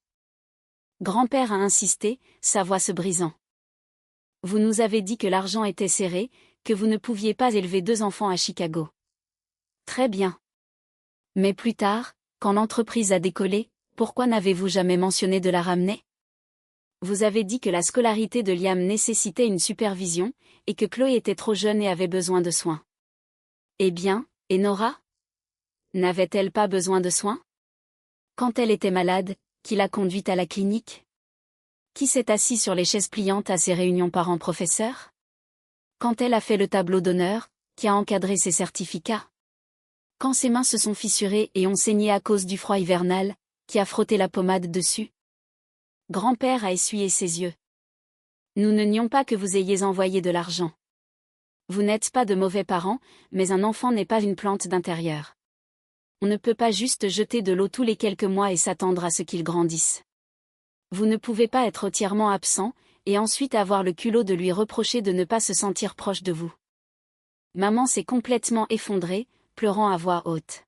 Grand-père a insisté, sa voix se brisant. Vous nous avez dit que l'argent était serré, que vous ne pouviez pas élever 2 enfants à Chicago. Très bien. Mais plus tard, quand l'entreprise a décollé, pourquoi n'avez-vous jamais mentionné de la ramener? Vous avez dit que la scolarité de Liam nécessitait une supervision, et que Chloé était trop jeune et avait besoin de soins. Eh bien, et Nora? N'avait-elle pas besoin de soins? Quand elle était malade, qui l'a conduite à la clinique? Qui s'est assis sur les chaises pliantes à ses réunions parents-professeurs? Quand elle a fait le tableau d'honneur, qui a encadré ses certificats? Quand ses mains se sont fissurées et ont saigné à cause du froid hivernal, qui a frotté la pommade dessus? Grand-père a essuyé ses yeux. Nous ne nions pas que vous ayez envoyé de l'argent. Vous n'êtes pas de mauvais parents, mais un enfant n'est pas une plante d'intérieur. On ne peut pas juste jeter de l'eau tous les quelques mois et s'attendre à ce qu'il grandisse. Vous ne pouvez pas être entièrement absent, et ensuite avoir le culot de lui reprocher de ne pas se sentir proche de vous. Maman s'est complètement effondrée, pleurant à voix haute.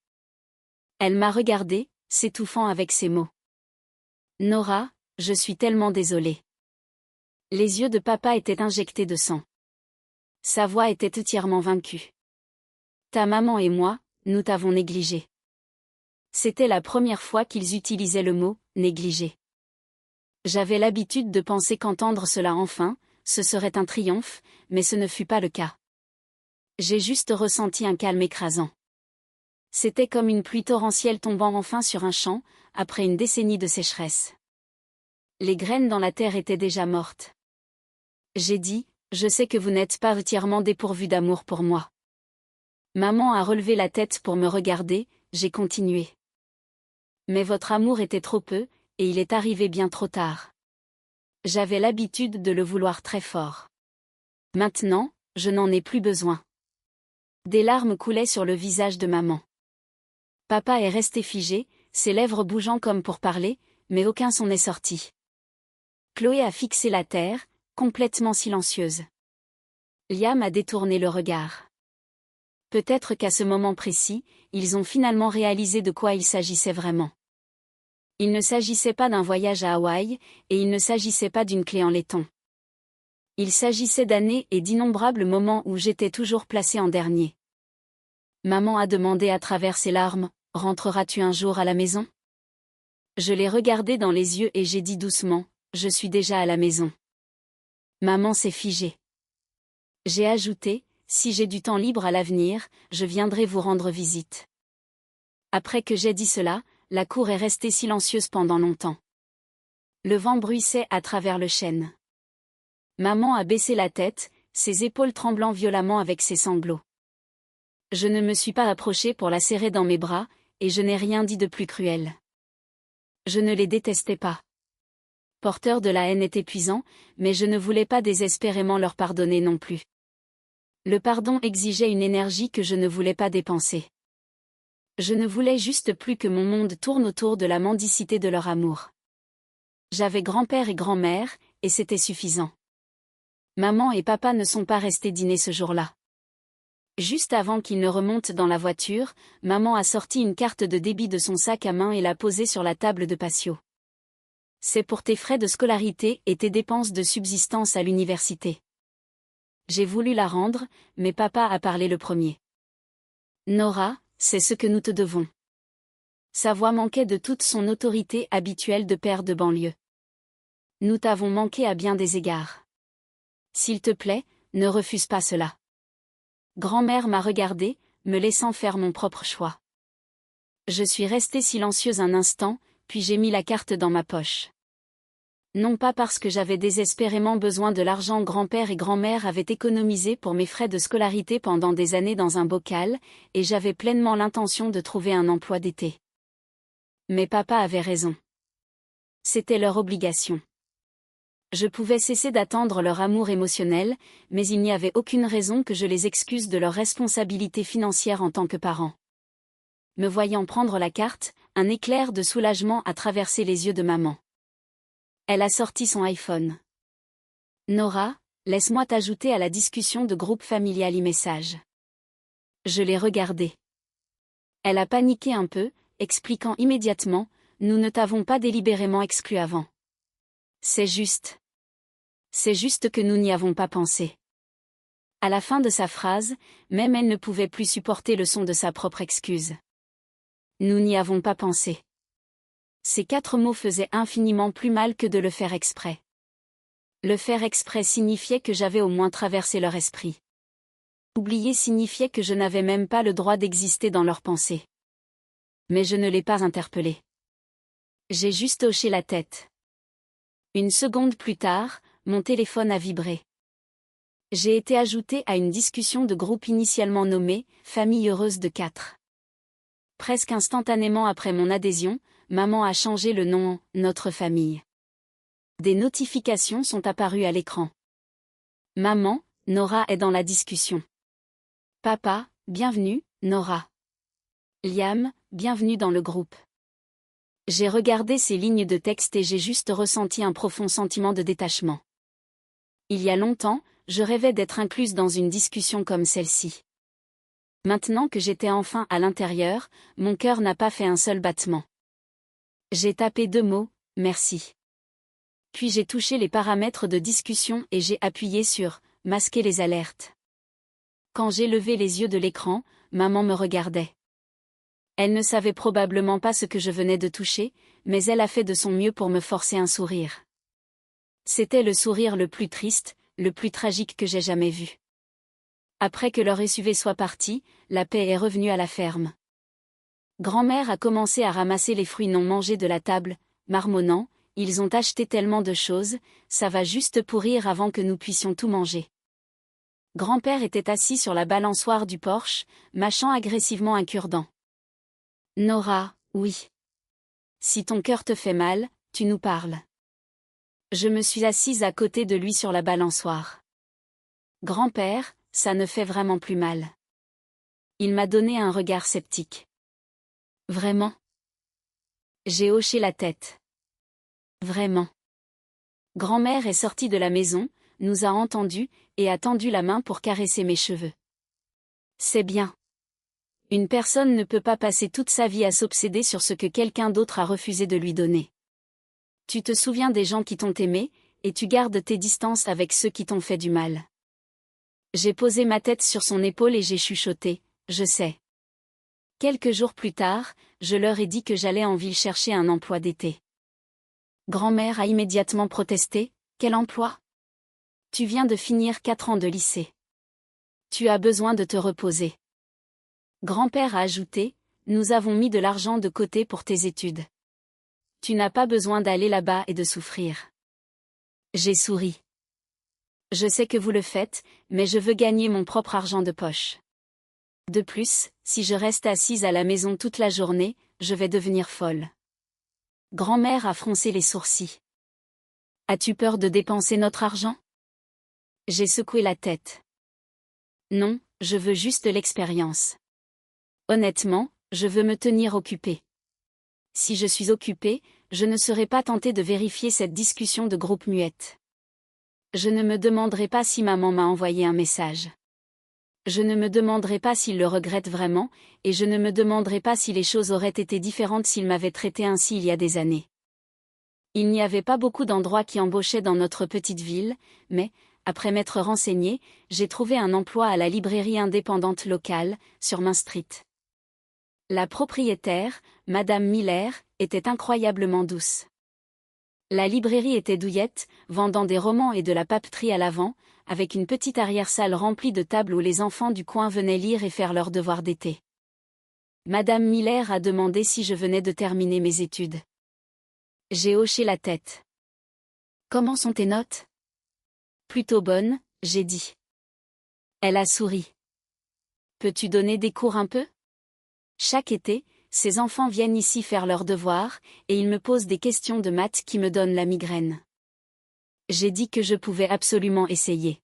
Elle m'a regardée, s'étouffant avec ces mots. Nora, je suis tellement désolée. Les yeux de papa étaient injectés de sang. Sa voix était entièrement vaincue. Ta maman et moi, nous t'avons négligé. C'était la première fois qu'ils utilisaient le mot « négligé ». J'avais l'habitude de penser qu'entendre cela enfin, ce serait un triomphe, mais ce ne fut pas le cas. J'ai juste ressenti un calme écrasant. C'était comme une pluie torrentielle tombant enfin sur un champ, après une décennie de sécheresse. Les graines dans la terre étaient déjà mortes. J'ai dit, je sais que vous n'êtes pas entièrement dépourvu d'amour pour moi. Maman a relevé la tête pour me regarder, j'ai continué. Mais votre amour était trop peu, et il est arrivé bien trop tard. J'avais l'habitude de le vouloir très fort. Maintenant, je n'en ai plus besoin. Des larmes coulaient sur le visage de maman. Papa est resté figé, ses lèvres bougeant comme pour parler, mais aucun son n'est sorti. Chloé a fixé la terre, complètement silencieuse. Liam a détourné le regard. Peut-être qu'à ce moment précis, ils ont finalement réalisé de quoi il s'agissait vraiment. Il ne s'agissait pas d'un voyage à Hawaï, et il ne s'agissait pas d'une clé en laiton. Il s'agissait d'années et d'innombrables moments où j'étais toujours placé en dernier. Maman a demandé à travers ses larmes, « Rentreras-tu un jour à la maison ?» Je l'ai regardé dans les yeux et j'ai dit doucement, « Je suis déjà à la maison. » Maman s'est figée. J'ai ajouté, « Si j'ai du temps libre à l'avenir, je viendrai vous rendre visite. » Après que j'ai dit cela, la cour est restée silencieuse pendant longtemps. Le vent bruissait à travers le chêne. Maman a baissé la tête, ses épaules tremblant violemment avec ses sanglots. Je ne me suis pas approché pour la serrer dans mes bras, et je n'ai rien dit de plus cruel. Je ne les détestais pas. Porteur de la haine est épuisant, mais je ne voulais pas désespérément leur pardonner non plus. Le pardon exigeait une énergie que je ne voulais pas dépenser. Je ne voulais juste plus que mon monde tourne autour de la mendicité de leur amour. J'avais grand-père et grand-mère, et c'était suffisant. Maman et papa ne sont pas restés dîner ce jour-là. Juste avant qu'ils ne remontent dans la voiture, maman a sorti une carte de débit de son sac à main et l'a posée sur la table de patio. C'est pour tes frais de scolarité et tes dépenses de subsistance à l'université. J'ai voulu la rendre, mais papa a parlé le premier. Nora, c'est ce que nous te devons. Sa voix manquait de toute son autorité habituelle de père de banlieue. Nous t'avons manqué à bien des égards. S'il te plaît, ne refuse pas cela. Grand-mère m'a regardé, me laissant faire mon propre choix. Je suis restée silencieuse un instant, puis j'ai mis la carte dans ma poche. Non pas parce que j'avais désespérément besoin de l'argent, grand-père et grand-mère avaient économisé pour mes frais de scolarité pendant des années dans un bocal, et j'avais pleinement l'intention de trouver un emploi d'été. Mais papa avait raison. C'était leur obligation. Je pouvais cesser d'attendre leur amour émotionnel, mais il n'y avait aucune raison que je les excuse de leur responsabilité financière en tant que parents. Me voyant prendre la carte, un éclair de soulagement a traversé les yeux de maman. Elle a sorti son iPhone. Nora, laisse-moi t'ajouter à la discussion de groupe familial e-message. Je l'ai regardée. Elle a paniqué un peu, expliquant immédiatement, nous ne t'avons pas délibérément exclu avant. C'est juste. C'est juste que nous n'y avons pas pensé. À la fin de sa phrase, même elle ne pouvait plus supporter le son de sa propre excuse. Nous n'y avons pas pensé. Ces 4 mots faisaient infiniment plus mal que de le faire exprès. Le faire exprès signifiait que j'avais au moins traversé leur esprit. Oublier signifiait que je n'avais même pas le droit d'exister dans leurs pensées. Mais je ne l'ai pas interpellé. J'ai juste hoché la tête. Une seconde plus tard, mon téléphone a vibré. J'ai été ajoutée à une discussion de groupe initialement nommée « Famille heureuse de 4 ». Presque instantanément après mon adhésion, maman a changé le nom en « Notre famille ». Des notifications sont apparues à l'écran. Maman, Nora est dans la discussion. Papa, bienvenue, Nora. Liam, bienvenue dans le groupe. J'ai regardé ces lignes de texte et j'ai juste ressenti un profond sentiment de détachement. Il y a longtemps, je rêvais d'être incluse dans une discussion comme celle-ci. Maintenant que j'étais enfin à l'intérieur, mon cœur n'a pas fait un seul battement. J'ai tapé 2 mots, merci. Puis j'ai touché les paramètres de discussion et j'ai appuyé sur « Masquer les alertes ». Quand j'ai levé les yeux de l'écran, maman me regardait. Elle ne savait probablement pas ce que je venais de toucher, mais elle a fait de son mieux pour me forcer un sourire. C'était le sourire le plus triste, le plus tragique que j'ai jamais vu. Après que leur SUV soit parti, la paix est revenue à la ferme. Grand-mère a commencé à ramasser les fruits non mangés de la table, marmonnant, ils ont acheté tellement de choses, ça va juste pourrir avant que nous puissions tout manger. Grand-père était assis sur la balançoire du porche, mâchant agressivement un cure-dent. Nora, oui. Si ton cœur te fait mal, tu nous parles. Je me suis assise à côté de lui sur la balançoire. Grand-père, ça ne fait vraiment plus mal. Il m'a donné un regard sceptique. Vraiment? J'ai hoché la tête. Vraiment. Grand-mère est sortie de la maison, nous a entendus, et a tendu la main pour caresser mes cheveux. C'est bien. Une personne ne peut pas passer toute sa vie à s'obséder sur ce que quelqu'un d'autre a refusé de lui donner. Tu te souviens des gens qui t'ont aimé, et tu gardes tes distances avec ceux qui t'ont fait du mal. J'ai posé ma tête sur son épaule et j'ai chuchoté, je sais. Quelques jours plus tard, je leur ai dit que j'allais en ville chercher un emploi d'été. Grand-mère a immédiatement protesté, quel emploi? Tu viens de finir 4 ans de lycée. Tu as besoin de te reposer. Grand-père a ajouté, nous avons mis de l'argent de côté pour tes études. Tu n'as pas besoin d'aller là-bas et de souffrir. J'ai souri. Je sais que vous le faites, mais je veux gagner mon propre argent de poche. De plus, si je reste assise à la maison toute la journée, je vais devenir folle. Grand-mère a froncé les sourcils. As-tu peur de dépenser notre argent? J'ai secoué la tête. Non, je veux juste l'expérience. Honnêtement, je veux me tenir occupée. Si je suis occupée, je ne serai pas tentée de vérifier cette discussion de groupe muette. Je ne me demanderai pas si maman m'a envoyé un message. Je ne me demanderai pas s'il le regrette vraiment, et je ne me demanderai pas si les choses auraient été différentes s'il m'avait traité ainsi il y a des années. Il n'y avait pas beaucoup d'endroits qui embauchaient dans notre petite ville, mais, après m'être renseigné, j'ai trouvé un emploi à la librairie indépendante locale, sur Main Street. La propriétaire, Madame Miller, était incroyablement douce. La librairie était douillette, vendant des romans et de la papeterie à l'avant, avec une petite arrière-salle remplie de tables où les enfants du coin venaient lire et faire leurs devoirs d'été. Madame Miller a demandé si je venais de terminer mes études. J'ai hoché la tête. Comment sont tes notes? Plutôt bonnes, j'ai dit. Elle a souri. Peux-tu donner des cours un peu? Chaque été, ces enfants viennent ici faire leurs devoirs, et ils me posent des questions de maths qui me donnent la migraine. J'ai dit que je pouvais absolument essayer.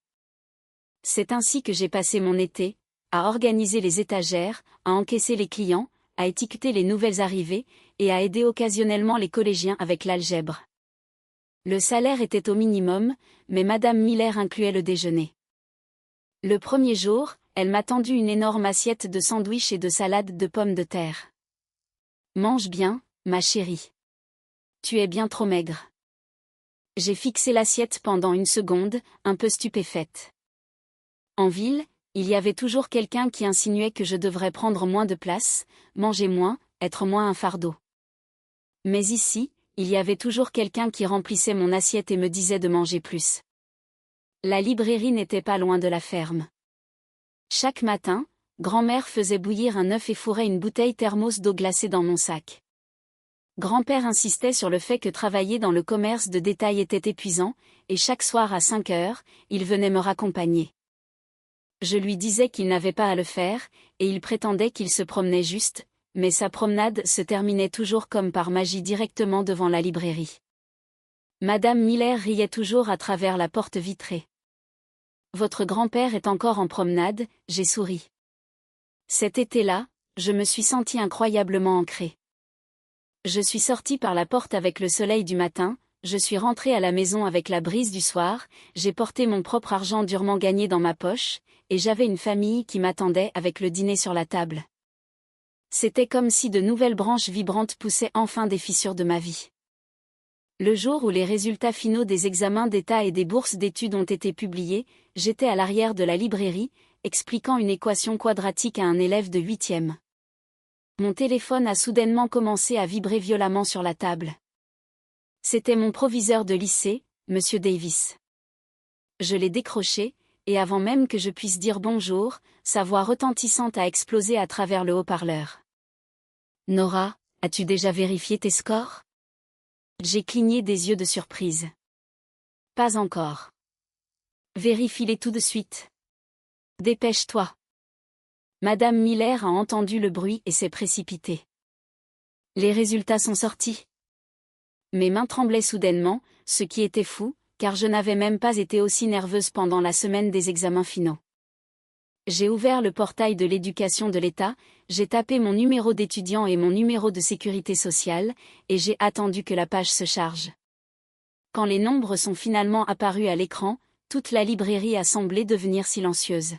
C'est ainsi que j'ai passé mon été, à organiser les étagères, à encaisser les clients, à étiqueter les nouvelles arrivées, et à aider occasionnellement les collégiens avec l'algèbre. Le salaire était au minimum, mais Madame Miller incluait le déjeuner. Le premier jour, elle m'a tendu une énorme assiette de sandwich et de salade de pommes de terre. Mange bien, ma chérie. Tu es bien trop maigre. J'ai fixé l'assiette pendant une seconde, un peu stupéfaite. En ville, il y avait toujours quelqu'un qui insinuait que je devrais prendre moins de place, manger moins, être moins un fardeau. Mais ici, il y avait toujours quelqu'un qui remplissait mon assiette et me disait de manger plus. La librairie n'était pas loin de la ferme. Chaque matin, grand-mère faisait bouillir un œuf et fourrait une bouteille thermos d'eau glacée dans mon sac. Grand-père insistait sur le fait que travailler dans le commerce de détail était épuisant, et chaque soir à 5 heures, il venait me raccompagner. Je lui disais qu'il n'avait pas à le faire, et il prétendait qu'il se promenait juste, mais sa promenade se terminait toujours comme par magie directement devant la librairie. Madame Miller riait toujours à travers la porte vitrée. Votre grand-père est encore en promenade, j'ai souri. Cet été-là, je me suis sentie incroyablement ancrée. Je suis sortie par la porte avec le soleil du matin, je suis rentrée à la maison avec la brise du soir, j'ai porté mon propre argent durement gagné dans ma poche, et j'avais une famille qui m'attendait avec le dîner sur la table. C'était comme si de nouvelles branches vibrantes poussaient enfin des fissures de ma vie. Le jour où les résultats finaux des examens d'État et des bourses d'études ont été publiés, j'étais à l'arrière de la librairie, expliquant une équation quadratique à un élève de 8e. Mon téléphone a soudainement commencé à vibrer violemment sur la table. C'était mon proviseur de lycée, Monsieur Davis. Je l'ai décroché, et avant même que je puisse dire bonjour, sa voix retentissante a explosé à travers le haut-parleur. Nora, as-tu déjà vérifié tes scores? J'ai cligné des yeux de surprise. Pas encore. Vérifie-les tout de suite. Dépêche-toi. Madame Miller a entendu le bruit et s'est précipitée. Les résultats sont sortis. Mes mains tremblaient soudainement, ce qui était fou, car je n'avais même pas été aussi nerveuse pendant la semaine des examens finaux. J'ai ouvert le portail de l'éducation de l'État, j'ai tapé mon numéro d'étudiant et mon numéro de sécurité sociale, et j'ai attendu que la page se charge. Quand les nombres sont finalement apparus à l'écran, toute la librairie a semblé devenir silencieuse.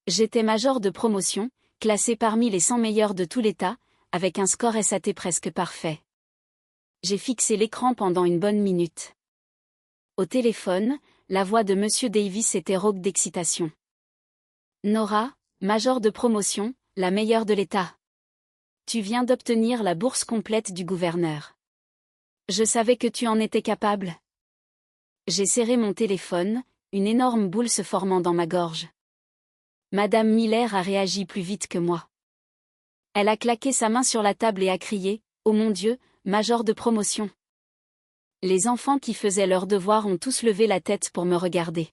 J'étais major de promotion, classé parmi les 100 meilleurs de tout l'État, avec un score SAT presque parfait. J'ai fixé l'écran pendant une bonne minute. Au téléphone, la voix de Monsieur Davis était rauque d'excitation. Nora, major de promotion, la meilleure de l'État. Tu viens d'obtenir la bourse complète du gouverneur. Je savais que tu en étais capable. J'ai serré mon téléphone, une énorme boule se formant dans ma gorge. Madame Miller a réagi plus vite que moi. Elle a claqué sa main sur la table et a crié « Oh mon Dieu, major de promotion !» Les enfants qui faisaient leurs devoirs ont tous levé la tête pour me regarder.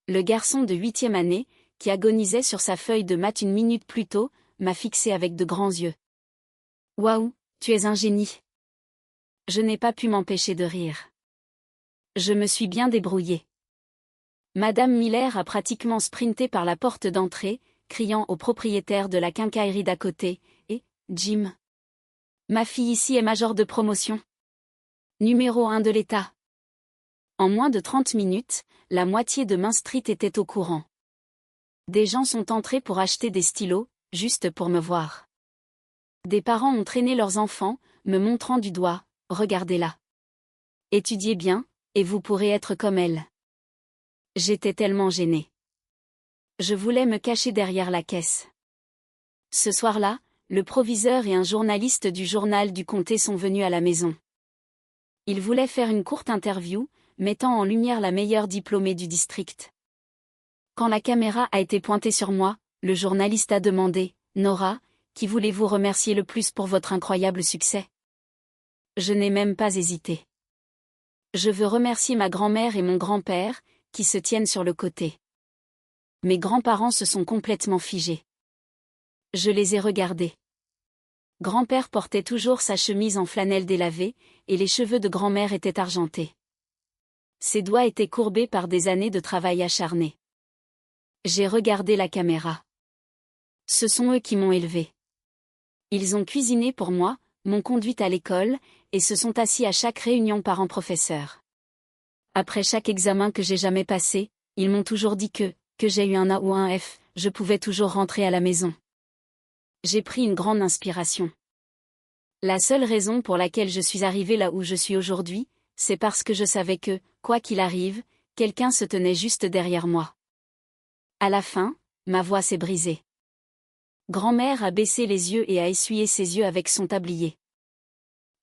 Le garçon de 8e année, qui agonisait sur sa feuille de maths une minute plus tôt, m'a fixé avec de grands yeux. « Waouh, tu es un génie !» Je n'ai pas pu m'empêcher de rire. Je me suis bien débrouillée. Madame Miller a pratiquement sprinté par la porte d'entrée, criant au propriétaire de la quincaillerie d'à côté, « Et, Jim, ma fille ici est major de promotion. Numéro 1 de l'État. » En moins de 30 minutes, la moitié de Main Street était au courant. Des gens sont entrés pour acheter des stylos, juste pour me voir. Des parents ont traîné leurs enfants, me montrant du doigt, « Regardez-la. Étudiez bien, et vous pourrez être comme elle. J'étais tellement gênée. Je voulais me cacher derrière la caisse. Ce soir-là, le proviseur et un journaliste du journal du comté sont venus à la maison. Ils voulaient faire une courte interview, mettant en lumière la meilleure diplômée du district. Quand la caméra a été pointée sur moi, le journaliste a demandé, « Nora, qui voulez-vous remercier le plus pour votre incroyable succès ?» Je n'ai même pas hésité. Je veux remercier ma grand-mère et mon grand-père, qui se tiennent sur le côté. Mes grands-parents se sont complètement figés. Je les ai regardés. Grand-père portait toujours sa chemise en flanelle délavée, et les cheveux de grand-mère étaient argentés. Ses doigts étaient courbés par des années de travail acharné. J'ai regardé la caméra. Ce sont eux qui m'ont élevé. Ils ont cuisiné pour moi, m'ont conduite à l'école, et se sont assis à chaque réunion parents-professeurs. Après chaque examen que j'ai jamais passé, ils m'ont toujours dit que j'ai eu un A ou un F, je pouvais toujours rentrer à la maison. J'ai pris une grande inspiration. La seule raison pour laquelle je suis arrivée là où je suis aujourd'hui, c'est parce que je savais que, quoi qu'il arrive, quelqu'un se tenait juste derrière moi. À la fin, ma voix s'est brisée. Grand-mère a baissé les yeux et a essuyé ses yeux avec son tablier.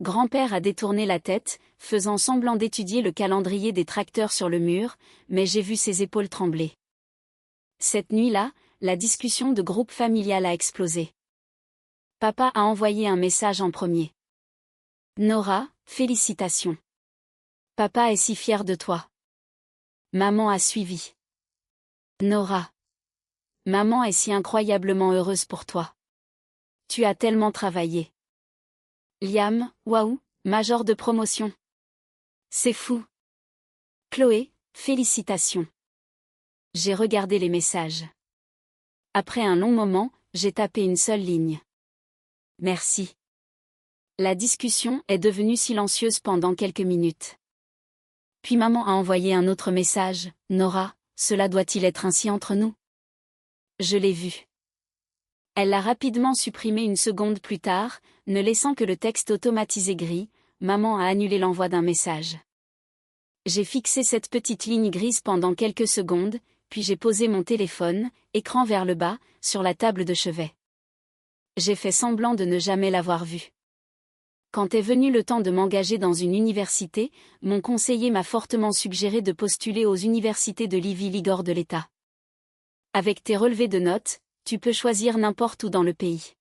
Grand-père a détourné la tête, faisant semblant d'étudier le calendrier des tracteurs sur le mur, mais j'ai vu ses épaules trembler. Cette nuit-là, la discussion de groupe familial a explosé. Papa a envoyé un message en premier. Nora, félicitations. Papa est si fier de toi. Maman a suivi. Nora. Maman est si incroyablement heureuse pour toi. Tu as tellement travaillé. Liam, waouh, major de promotion. C'est fou. Chloé, félicitations. J'ai regardé les messages. Après un long moment, j'ai tapé une seule ligne. Merci. La discussion est devenue silencieuse pendant quelques minutes. Puis maman a envoyé un autre message, Nora, cela doit-il être ainsi entre nous? Je l'ai vu. Elle l'a rapidement supprimé une seconde plus tard, ne laissant que le texte automatisé gris, maman a annulé l'envoi d'un message. J'ai fixé cette petite ligne grise pendant quelques secondes, puis j'ai posé mon téléphone, écran vers le bas, sur la table de chevet. J'ai fait semblant de ne jamais l'avoir vu. Quand est venu le temps de m'engager dans une université, mon conseiller m'a fortement suggéré de postuler aux universités de l'Ivy-League de l'État. Avec tes relevés de notes, tu peux choisir n'importe où dans le pays.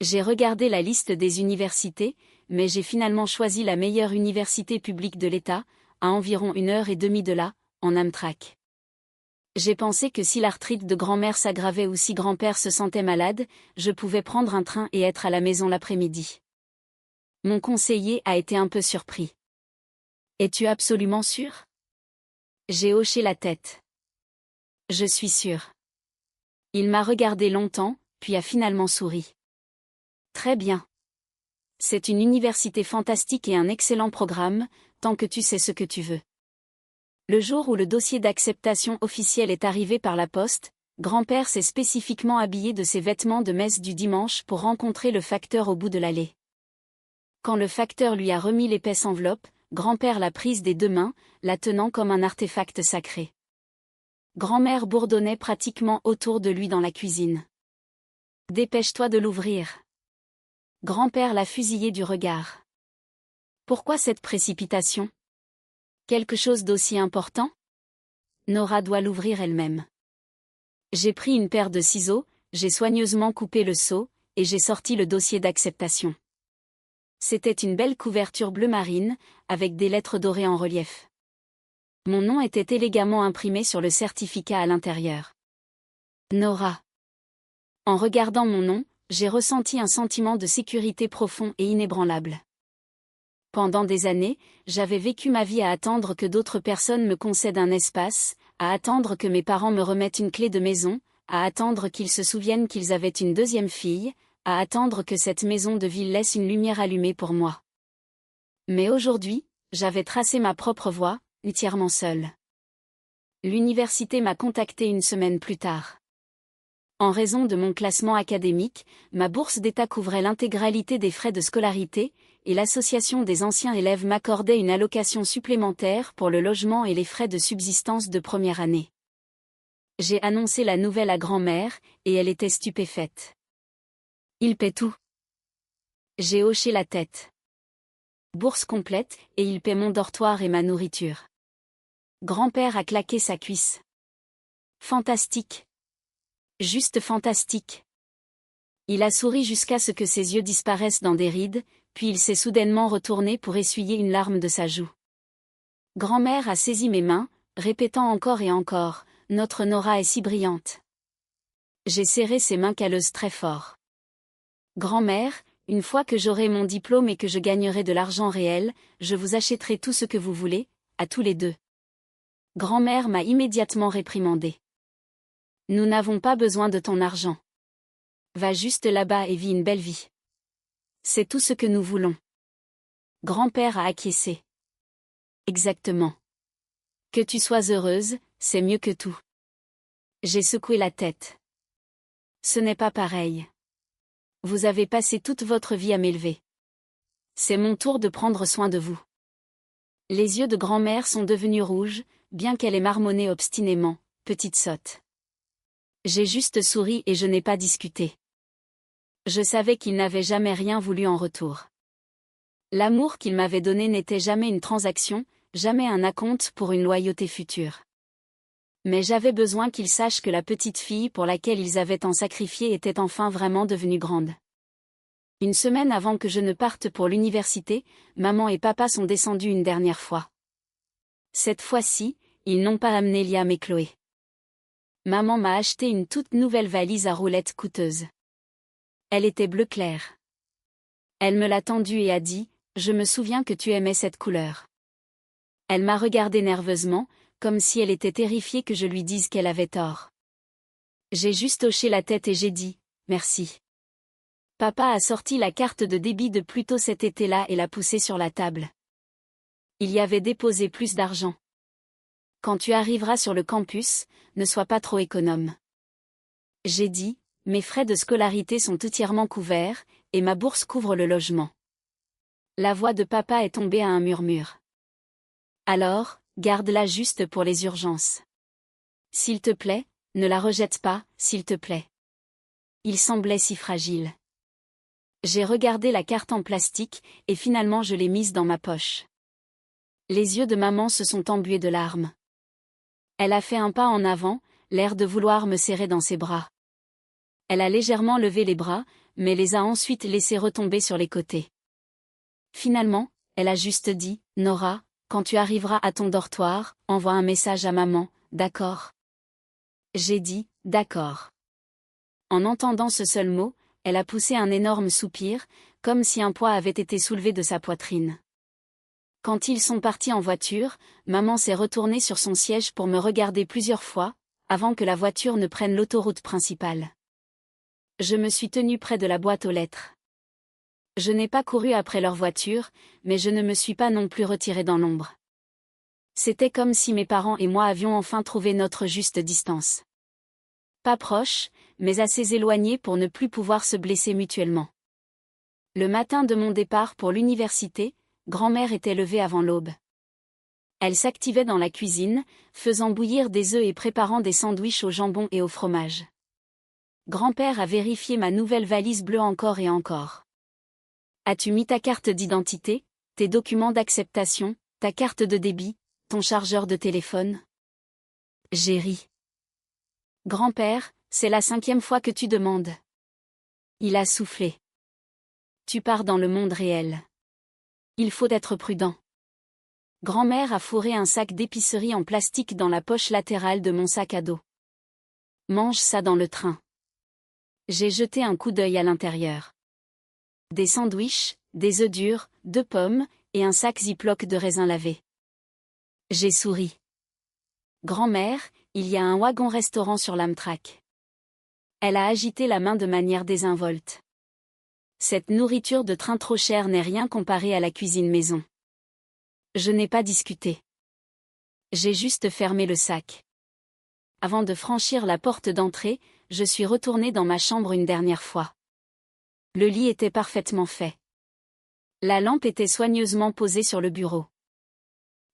J'ai regardé la liste des universités, mais j'ai finalement choisi la meilleure université publique de l'État, à environ 1h30 de là, en Amtrak. J'ai pensé que si l'arthrite de grand-mère s'aggravait ou si grand-père se sentait malade, je pouvais prendre un train et être à la maison l'après-midi. Mon conseiller a été un peu surpris. Es-tu absolument sûr? J'ai hoché la tête. Je suis sûre. Il m'a regardé longtemps, puis a finalement souri. Très bien. C'est une université fantastique et un excellent programme, tant que tu sais ce que tu veux. Le jour où le dossier d'acceptation officielle est arrivé par la poste, grand-père s'est spécifiquement habillé de ses vêtements de messe du dimanche pour rencontrer le facteur au bout de l'allée. Quand le facteur lui a remis l'épaisse enveloppe, grand-père l'a prise des deux mains, la tenant comme un artefact sacré. Grand-mère bourdonnait pratiquement autour de lui dans la cuisine. « Dépêche-toi de l'ouvrir. » Grand-père l'a fusillé du regard. Pourquoi cette précipitation? Quelque chose d'aussi important? Nora doit l'ouvrir elle-même. J'ai pris une paire de ciseaux, j'ai soigneusement coupé le seau, et j'ai sorti le dossier d'acceptation. C'était une belle couverture bleu marine, avec des lettres dorées en relief. Mon nom était élégamment imprimé sur le certificat à l'intérieur. Nora. En regardant mon nom, j'ai ressenti un sentiment de sécurité profond et inébranlable. Pendant des années, j'avais vécu ma vie à attendre que d'autres personnes me concèdent un espace, à attendre que mes parents me remettent une clé de maison, à attendre qu'ils se souviennent qu'ils avaient une deuxième fille, à attendre que cette maison de ville laisse une lumière allumée pour moi. Mais aujourd'hui, j'avais tracé ma propre voie, entièrement seule. L'université m'a contacté une semaine plus tard. En raison de mon classement académique, ma bourse d'État couvrait l'intégralité des frais de scolarité, et l'association des anciens élèves m'accordait une allocation supplémentaire pour le logement et les frais de subsistance de première année. J'ai annoncé la nouvelle à grand-mère, et elle était stupéfaite. Il paie tout. J'ai hoché la tête. Bourse complète, et il paie mon dortoir et ma nourriture. Grand-père a claqué sa cuisse. Fantastique. Juste fantastique. Il a souri jusqu'à ce que ses yeux disparaissent dans des rides, puis il s'est soudainement retourné pour essuyer une larme de sa joue. Grand-mère a saisi mes mains, répétant encore et encore, « Notre Nora est si brillante. » J'ai serré ses mains calleuses très fort. Grand-mère, une fois que j'aurai mon diplôme et que je gagnerai de l'argent réel, je vous achèterai tout ce que vous voulez, à tous les deux. Grand-mère m'a immédiatement réprimandé. Nous n'avons pas besoin de ton argent. Va juste là-bas et vis une belle vie. C'est tout ce que nous voulons. Grand-père a acquiescé. Exactement. Que tu sois heureuse, c'est mieux que tout. J'ai secoué la tête. Ce n'est pas pareil. Vous avez passé toute votre vie à m'élever. C'est mon tour de prendre soin de vous. Les yeux de grand-mère sont devenus rouges, bien qu'elle ait marmonné obstinément, petite sotte. J'ai juste souri et je n'ai pas discuté. Je savais qu'il n'avait jamais rien voulu en retour. L'amour qu'il m'avait donné n'était jamais une transaction, jamais un acompte pour une loyauté future. Mais j'avais besoin qu'ils sachent que la petite fille pour laquelle ils avaient tant sacrifié était enfin vraiment devenue grande. Une semaine avant que je ne parte pour l'université, maman et papa sont descendus une dernière fois. Cette fois-ci, ils n'ont pas amené Liam et Chloé. Maman m'a acheté une toute nouvelle valise à roulettes coûteuse. Elle était bleu clair. Elle me l'a tendue et a dit, « Je me souviens que tu aimais cette couleur. » Elle m'a regardé nerveusement, comme si elle était terrifiée que je lui dise qu'elle avait tort. J'ai juste hoché la tête et j'ai dit, « Merci. » Papa a sorti la carte de débit de plus tôt cet été-là et l'a poussée sur la table. Il y avait déposé plus d'argent. Quand tu arriveras sur le campus, ne sois pas trop économe. J'ai dit, mes frais de scolarité sont entièrement couverts, et ma bourse couvre le logement. La voix de papa est tombée à un murmure. Alors, garde-la juste pour les urgences. S'il te plaît, ne la rejette pas, s'il te plaît. Il semblait si fragile. J'ai regardé la carte en plastique, et finalement je l'ai mise dans ma poche. Les yeux de maman se sont embués de larmes. Elle a fait un pas en avant, l'air de vouloir me serrer dans ses bras. Elle a légèrement levé les bras, mais les a ensuite laissés retomber sur les côtés. Finalement, elle a juste dit, « Nora, quand tu arriveras à ton dortoir, envoie un message à maman, d'accord ?» J'ai dit, « D'accord. » En entendant ce seul mot, elle a poussé un énorme soupir, comme si un poids avait été soulevé de sa poitrine. Quand ils sont partis en voiture, maman s'est retournée sur son siège pour me regarder plusieurs fois, avant que la voiture ne prenne l'autoroute principale. Je me suis tenue près de la boîte aux lettres. Je n'ai pas couru après leur voiture, mais je ne me suis pas non plus retirée dans l'ombre. C'était comme si mes parents et moi avions enfin trouvé notre juste distance. Pas proches, mais assez éloignés pour ne plus pouvoir se blesser mutuellement. Le matin de mon départ pour l'université, grand-mère était levée avant l'aube. Elle s'activait dans la cuisine, faisant bouillir des œufs et préparant des sandwichs au jambon et au fromage. Grand-père a vérifié ma nouvelle valise bleue encore et encore. As-tu mis ta carte d'identité, tes documents d'acceptation, ta carte de débit, ton chargeur de téléphone? J'ai ri. Grand-père, c'est la 5e fois que tu demandes. Il a soufflé. Tu pars dans le monde réel. Il faut être prudent. Grand-mère a fourré un sac d'épicerie en plastique dans la poche latérale de mon sac à dos. Mange ça dans le train. J'ai jeté un coup d'œil à l'intérieur. Des sandwichs, des œufs durs, 2 pommes, et un sac Ziploc de raisins lavés. J'ai souri. Grand-mère, il y a un wagon-restaurant sur l'Amtrak. Elle a agité la main de manière désinvolte. Cette nourriture de train trop chère n'est rien comparée à la cuisine maison. Je n'ai pas discuté. J'ai juste fermé le sac. Avant de franchir la porte d'entrée, je suis retournée dans ma chambre une dernière fois. Le lit était parfaitement fait. La lampe était soigneusement posée sur le bureau.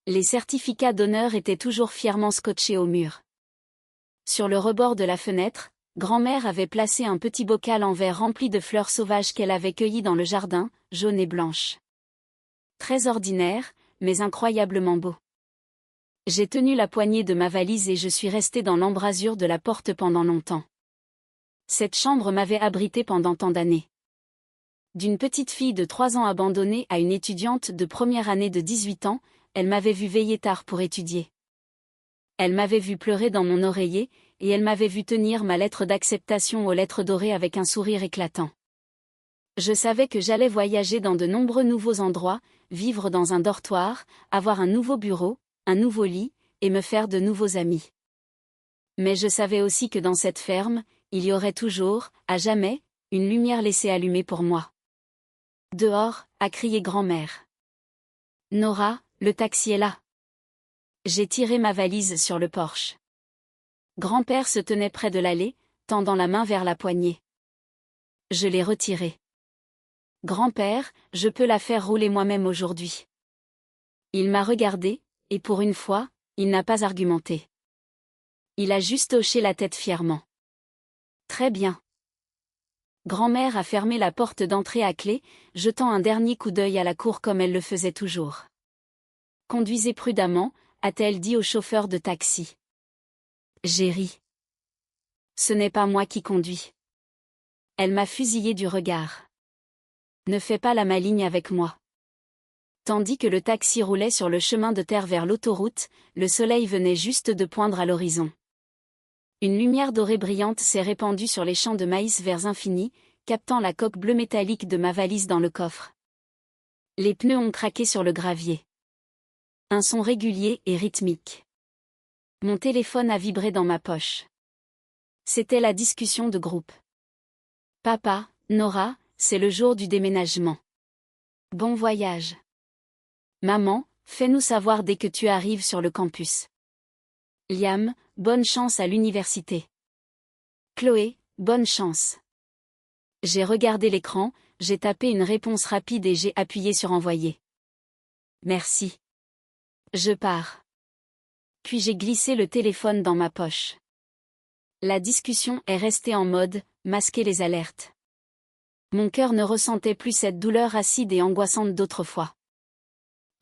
Les certificats d'honneur étaient toujours fièrement scotchés au mur. Sur le rebord de la fenêtre, grand-mère avait placé un petit bocal en verre rempli de fleurs sauvages qu'elle avait cueillies dans le jardin, jaunes et blanches. Très ordinaire, mais incroyablement beau. J'ai tenu la poignée de ma valise et je suis restée dans l'embrasure de la porte pendant longtemps. Cette chambre m'avait abritée pendant tant d'années. D'une petite fille de 3 ans abandonnée à une étudiante de première année de 18 ans, elle m'avait vu veiller tard pour étudier. Elle m'avait vu pleurer dans mon oreiller, et elle m'avait vu tenir ma lettre d'acceptation aux lettres dorées avec un sourire éclatant. Je savais que j'allais voyager dans de nombreux nouveaux endroits, vivre dans un dortoir, avoir un nouveau bureau, un nouveau lit, et me faire de nouveaux amis. Mais je savais aussi que dans cette ferme, il y aurait toujours, à jamais, une lumière laissée allumée pour moi. Dehors, a crié grand-mère. Nora, le taxi est là. J'ai tiré ma valise sur le porche. Grand-père se tenait près de l'allée, tendant la main vers la poignée. Je l'ai retirée. Grand-père, je peux la faire rouler moi-même aujourd'hui. Il m'a regardé, et pour une fois, il n'a pas argumenté. Il a juste hoché la tête fièrement. Très bien. Grand-mère a fermé la porte d'entrée à clé, jetant un dernier coup d'œil à la cour comme elle le faisait toujours. Conduisez prudemment, a-t-elle dit au chauffeur de taxi. J'ai ri. Ce n'est pas moi qui conduis. Elle m'a fusillé du regard. Ne fais pas la maligne avec moi. Tandis que le taxi roulait sur le chemin de terre vers l'autoroute, le soleil venait juste de poindre à l'horizon. Une lumière dorée brillante s'est répandue sur les champs de maïs verts infinis, captant la coque bleue métallique de ma valise dans le coffre. Les pneus ont craqué sur le gravier. Un son régulier et rythmique. Mon téléphone a vibré dans ma poche. C'était la discussion de groupe. Papa, Nora, c'est le jour du déménagement. Bon voyage. Maman, fais-nous savoir dès que tu arrives sur le campus. Liam, bonne chance à l'université. Chloé, bonne chance. J'ai regardé l'écran, j'ai tapé une réponse rapide et j'ai appuyé sur envoyer. Merci. Je pars. Puis j'ai glissé le téléphone dans ma poche. La discussion est restée en mode « masquer les alertes ». Mon cœur ne ressentait plus cette douleur acide et angoissante d'autrefois.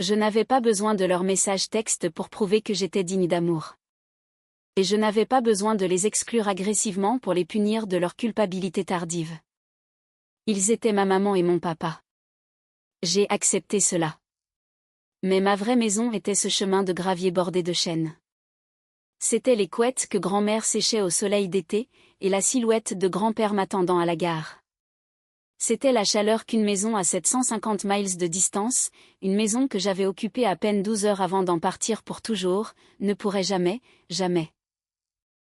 Je n'avais pas besoin de leurs messages textes pour prouver que j'étais digne d'amour. Et je n'avais pas besoin de les exclure agressivement pour les punir de leur culpabilité tardive. Ils étaient ma maman et mon papa. J'ai accepté cela. Mais ma vraie maison était ce chemin de gravier bordé de chênes. C'étaient les couettes que grand-mère séchait au soleil d'été, et la silhouette de grand-père m'attendant à la gare. C'était la chaleur qu'une maison à 750 miles de distance, une maison que j'avais occupée à peine 12 heures avant d'en partir pour toujours, ne pourrait jamais, jamais